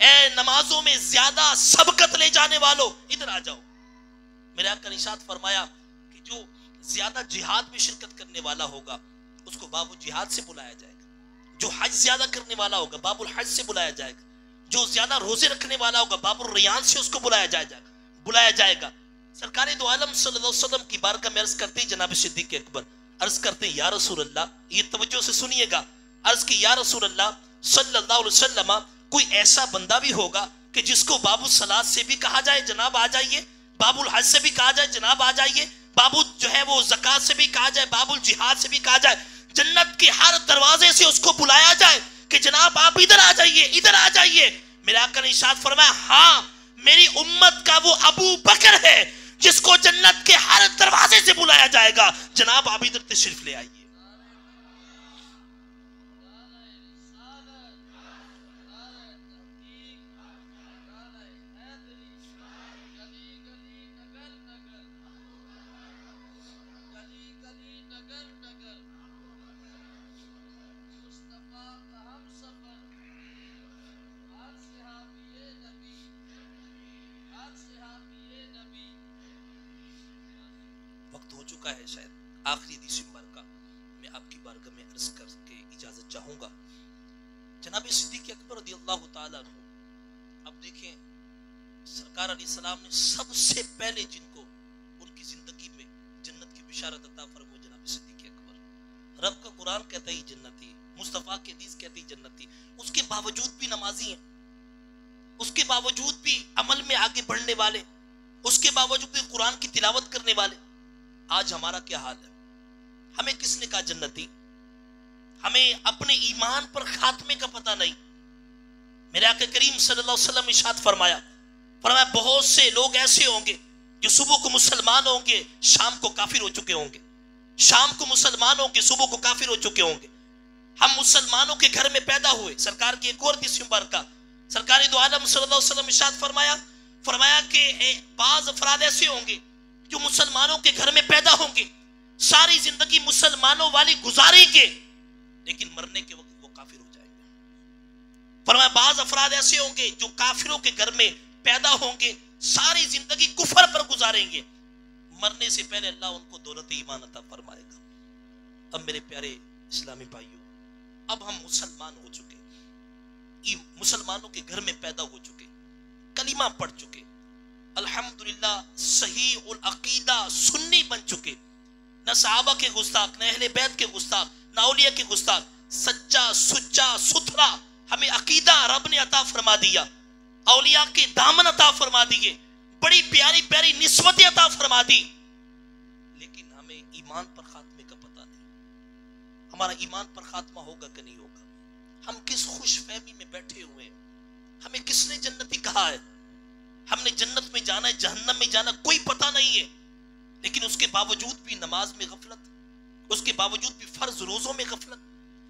اے نمازوں میں زیادہ سبقت لے جانے والو، ادھر آ جاؤ. میرے آقا نے ارشاد فرمایا کہ جو زیادہ جہاد میں شرکت کرنے والا ہوگا اس کو باب الجہاد سے بلایا جائے گا. جو حج زیادہ کرنے والا ہوگا باب الحج سے بلایا جائے گا. جو زیادہ روزے رکھنے والا ہوگا باب الریان سے اس کو بلایا جائے گا. سرکار دو عالم صلی اللہ علیہ وسلم کی بارگاہ میں عرض کرتے ہیں جناب صدیق اکبر عرض کرتے ہیں یا رسول اللہ، یہ توجہ سے سنیے گا. عرض کی یا رسول اللہ صلی اللہ علیہ وسلم، کوئی ایسا بندہ بھی ہوگا کہ جس کو باب الصلاۃ سے بھی کہا جائے جناب آ جائیے، باب الحج سے بھی کہا جائے جناب آ جائیے، باب جو ہے وہ زکات سے بھی کہا جائے، باب الجہاد سے بھی کہا جائے، جنت کے ہر دروازے سے اس کو بلایا جائے کہ جناب آپ ادھر آ جائیے، ادھر آ جائیے. میرے آقا نے ارشاد فرمایا ہاں، میری امت کا وہ ابو بکر ہے جس کو جنت کے ہر دروازے سے بلایا جائے گا، جناب آپ ادھر تشریف لے آئیے. ہے شاید آخری حدیث مبارکہ میں آپ کی بارگاہ میں عرض کر کے اجازت چاہوں گا. جناب صدیق اکبر رضی اللہ تعالیٰ عنہ، اب دیکھیں سرکار علیہ السلام نے سب سے پہلے جن کو ان کی زندگی میں جنت کی بشارت عطا فرمائی جناب صدیق اکبر. رب کا قرآن کہتا ہے جنتی، مصطفیٰ کی حدیث کہتی جنتی. اس کے باوجود بھی نمازی ہیں، اس کے باوجود بھی عمل میں آگے بڑھنے والے، اس کے باوجود بھی قرآن کی تلاوت کرنے والے. آج ہمارا کیا حال ہے؟ ہمیں کس نے کہا جنتی؟ ہمیں اپنے ایمان پر خاتمے کا پتہ نہیں. میرے آقا کریم صلی اللہ علیہ وسلم ارشاد فرمایا بہت سے لوگ ایسے ہوں گے جو صبح کو مسلمان ہوں گے شام کو کافر ہو چکے ہوں گے. شام کو مسلمان ہوں گے صبح کو کافر ہو چکے ہوں گے. ہم مسلمانوں کے گھر میں پیدا ہوئے. سرکار کی ایک اور حدیث مبارکہ سرکار دو عالم صلی اللہ علیہ وسلم ارشاد فرمایا کہ بعض افراد ایسے ہوں گے جو مسلمانوں کے گھر میں پیدا ہوں گے, ساری زندگی مسلمانوں والی گزاریں گے, لیکن مرنے کے وقت وہ کافر ہو جائیں گے. فرمایا بعض افراد ایسے ہوں گے جو کافروں کے گھر میں پیدا ہوں گے, ساری زندگی کفر پر گزاریں گے, مرنے سے پہلے اللہ ان کو دولت ایمان عطا فرمائے گا. اب میرے پیارے اسلامی بھائیوں, اب ہم مسلمان ہو چکے, مسلمانوں کے گھر میں پیدا ہو چکے, کلمہ پڑھ چکے, الحمدللہ صحیح العقیدہ سنی بن چکے, نہ صحابہ کے گستاخ, نہ اہل بیت کے گستاخ, نہ اولیاء کے گستاخ, سچا سچا ستھرا ہمیں عقیدہ رب نے عطا فرما دیا, اولیاء کے دامن عطا فرما دیے, بڑی پیاری پیاری نسبتیں عطا فرما دی, لیکن ہمیں ایمان پر خاتمے کا پتہ نہیں. ہمارا ایمان پر خاتمہ ہوگا کہ نہیں ہوگا؟ ہم کس خوش فہمی میں بیٹھے ہوئے ہیں؟ ہمیں کس نے جنتی کہا ہے؟ ہم نے جنت میں جانا ہے جہنم میں جانا کوئی پتہ نہیں ہے, لیکن اس کے باوجود بھی نماز میں غفلت, اس کے باوجود بھی فرض روزوں میں غفلت,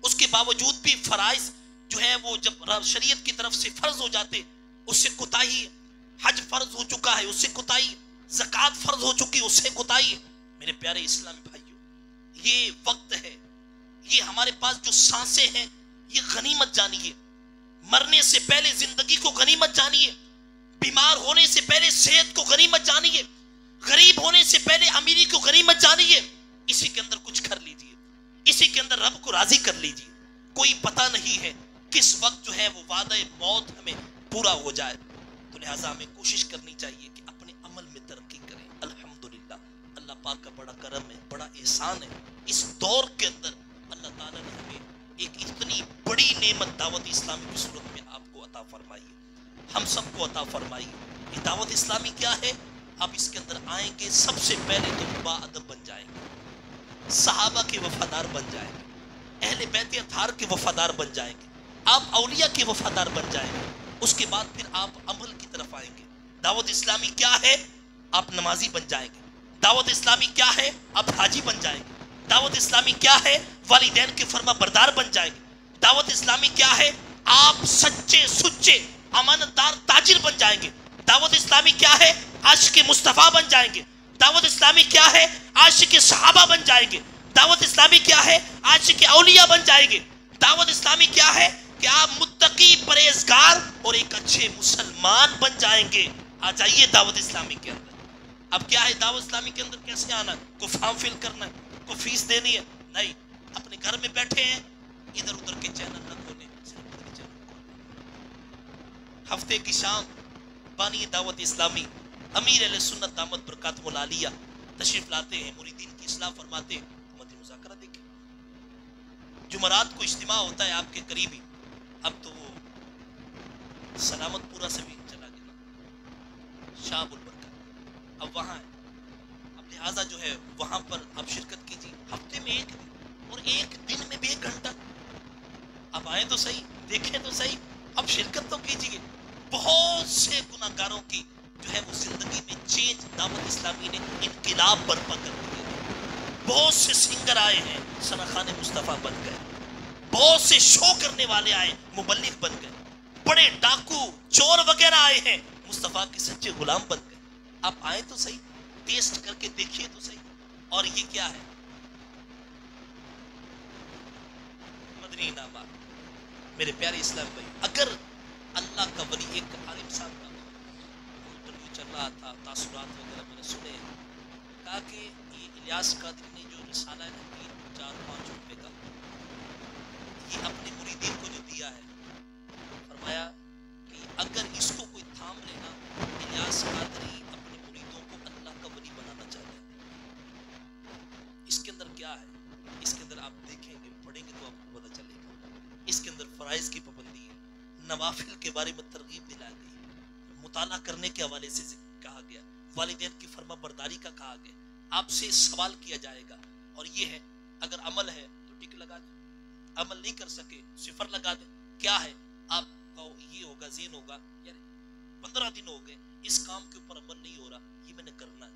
اس کے باوجود بھی فرائض جو ہے وہ جب شریعت کی طرف سے فرض ہو جاتے اس سے کوتاہی, حج فرض ہو چکا ہے اس سے کوتاہی, زکوٰۃ فرض ہو چکی اس سے کوتاہی. میرے پیارے اسلامی بھائیوں, یہ وقت ہے, یہ ہمارے پاس جو سانسیں ہیں یہ غنیمت جانیے. مرنے سے پہلے زندگی کو غنیمت جانیے, بیمار ہونے سے پہلے صحت کو غنیمت جانیے, غریب ہونے سے پہلے امیری کو غنیمت جانیے. اسی کے اندر کچھ کر لیجئے, اسی کے اندر رب کو راضی کر لیجئے. کوئی پتہ نہیں ہے کس وقت جو ہے وہ وعدہ موت ہمیں پورا ہو جائے. تو لہٰذا ہمیں کوشش کرنی چاہیے کہ اپنے عمل میں ترقی کریں. الحمدللہ اللہ پاک کا بڑا کرم ہے, بڑا احسان ہے. اس دور کے اندر اللہ تعالیٰ نے ہمیں ایک اتنی بڑی نعمت دعوت اسلامی کی صورت میں آپ کو عطا فرمائی ہے, ہم سب کو عطا فرمائی. یہ دعوت اسلامی کیا ہے؟ آپ اس کے اندر آئیں گے سب سے پہلے تو با ادب بن جائیں گے, صحابہ کے وفادار بن جائیں گے, اہل بیت اطہار کے وفادار بن جائیں گے, آپ اولیاء کے وفادار بن جائیں گے. اس کے بعد پھر آپ عمل کی طرف آئیں گے. دعوت اسلامی کیا ہے؟ آپ نمازی بن جائیں گے. دعوت اسلامی کیا ہے؟ آپ حاجی بن جائیں گے. دعوت اسلامی کیا ہے؟ والدین کے فرما بردار بن جائیں گے. دعوت اسلامی کیا ہے؟ آپ سچے سچے امانتدار تاجر بن جائیں گے. دعوت اسلامی کیا ہے؟ عاشق مصطفیٰ بن جائیں گے. دعوت اسلامی کیا ہے؟ عاشق صحابہ بن جائیں گے. دعوت اسلامی کیا ہے؟ عاشق اولیاء بن جائیں گے. دعوت اسلامی کیا ہے کہ آپ متقی پرہیزگار اور ایک اچھے مسلمان بن جائیں گے. آ جائیے دعوت اسلامی کے اندر. اب کیا ہے دعوت اسلامی کے اندر کیسے آنا ہے؟ کوئی فارم فل کرنا ہے, کوئی فیس دینی ہے؟ نہیں, اپنے گھر میں بیٹھے ہیں, ادھر ادھر کے چینل نہ کھولیں, ہفتے کی شام بانی دعوت اسلامی امیر اہل سنت دامت برکاتہ العالیہ تشریف لاتے ہیں, مریدین کی اصلاح فرماتے ہیں. مدنی مذاکرہ دیکھیں, جمعرات کو اجتماع ہوتا ہے آپ کے قریبی. اب تو وہ سلامت پورا سے بھی چلا گیا, شاہ البرکت اب وہاں ہے. اب لہٰذا جو ہے وہاں پر آپ شرکت کیجیے, ہفتے میں ایک دن اور ایک دن میں بھی 1 گھنٹہ. اب آئے تو صحیح, دیکھیں تو صحیح, اب شرکت تو کیجیے. بہت سے گناہگاروں کی جو ہے وہ زندگی میں چینج دعوت اسلامی نے انقلاب برپا کر دیا. بہت سے سنگر آئے ہیں ثناخان مصطفیٰ بن گئے, بہت سے شو کرنے والے آئے مبلغ بن گئے, بڑے ڈاکو چور وغیرہ آئے ہیں مصطفیٰ کے سچے غلام بن گئے. آپ آئے تو صحیح, ٹیسٹ کر کے دیکھیے تو صحیح. اور یہ کیا ہے؟ مدنی انعامات. میرے پیارے اسلام بھائی, اگر اللہ کا ولی ایک عالم صاحب کا انٹرویو چل رہا تھا, تاثرات وغیرہ میں نے سنے, کہا کہ یہ الیاس قادری نے جو رسالہ ہے 3-4-5 روپے کا, یہ اپنے مریدین کو جو دیا ہے, فرمایا کہ اگر اس کو کوئی تھام لینا, الیاس قادری اپنے مریدوں کو اللہ کا ولی بنانا چاہتا ہے. اس کے اندر کیا ہے؟ اس کے اندر آپ دیکھیں گے, پڑھیں گے تو آپ کو پتہ چلے گا. اس کے اندر فرائض کی پابندی ہے, نوافل کے بارے میں ترغیب دلائی گئی, مطالعہ کرنے کے حوالے سے کہا گیا, والدین کی فرما برداری کا کہا گیا. آپ سے سوال کیا جائے گا اور یہ ہے, اگر عمل ہے تو ٹک لگا دیں, عمل نہیں کر سکے صفر لگا دیں. کیا ہے آپ کہو یہ ہوگا ذہن ہوگا یار 15 دن ہو گئے اس کام کے اوپر عمل نہیں ہو رہا, یہ میں نے کرنا ہے.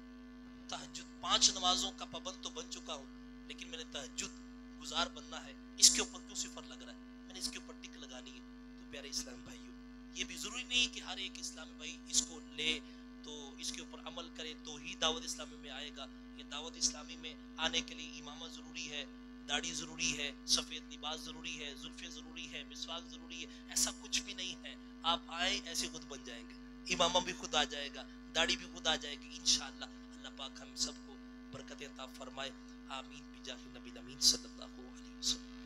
تہجد 5 نمازوں کا پابند تو بن چکا ہوں لیکن میں نے تہجد گزار بننا ہے, اس کے اوپر کیوں صفر لگ رہا ہے, میں نے اس کے اوپر ٹک لگانی ہے. تو پیارے اسلام بھائیوں یہ بھی ضروری نہیں کہ ہر ایک اسلامی بھائی اس کو لے تو اس کے اوپر عمل کرے تو ہی دعوت اسلامی میں آئے گا. یہ دعوت اسلامی میں آنے کے لیے امامہ ضروری ہے, داڑھی ضروری ہے, سفید لباس ضروری ہے, زلفیں ضروری ہے, مسواک ضروری ہے, ایسا کچھ بھی نہیں ہے. آپ آئیں ایسے خود بن جائیں گے, امامہ بھی خود آ جائے گا, داڑھی بھی خود آ جائے گی انشاءاللہ. اللہ پاک ہم سب کو برکت عطا فرمائے, آمین بجاہ نبی امین صلی اللہ علیہ وسلم.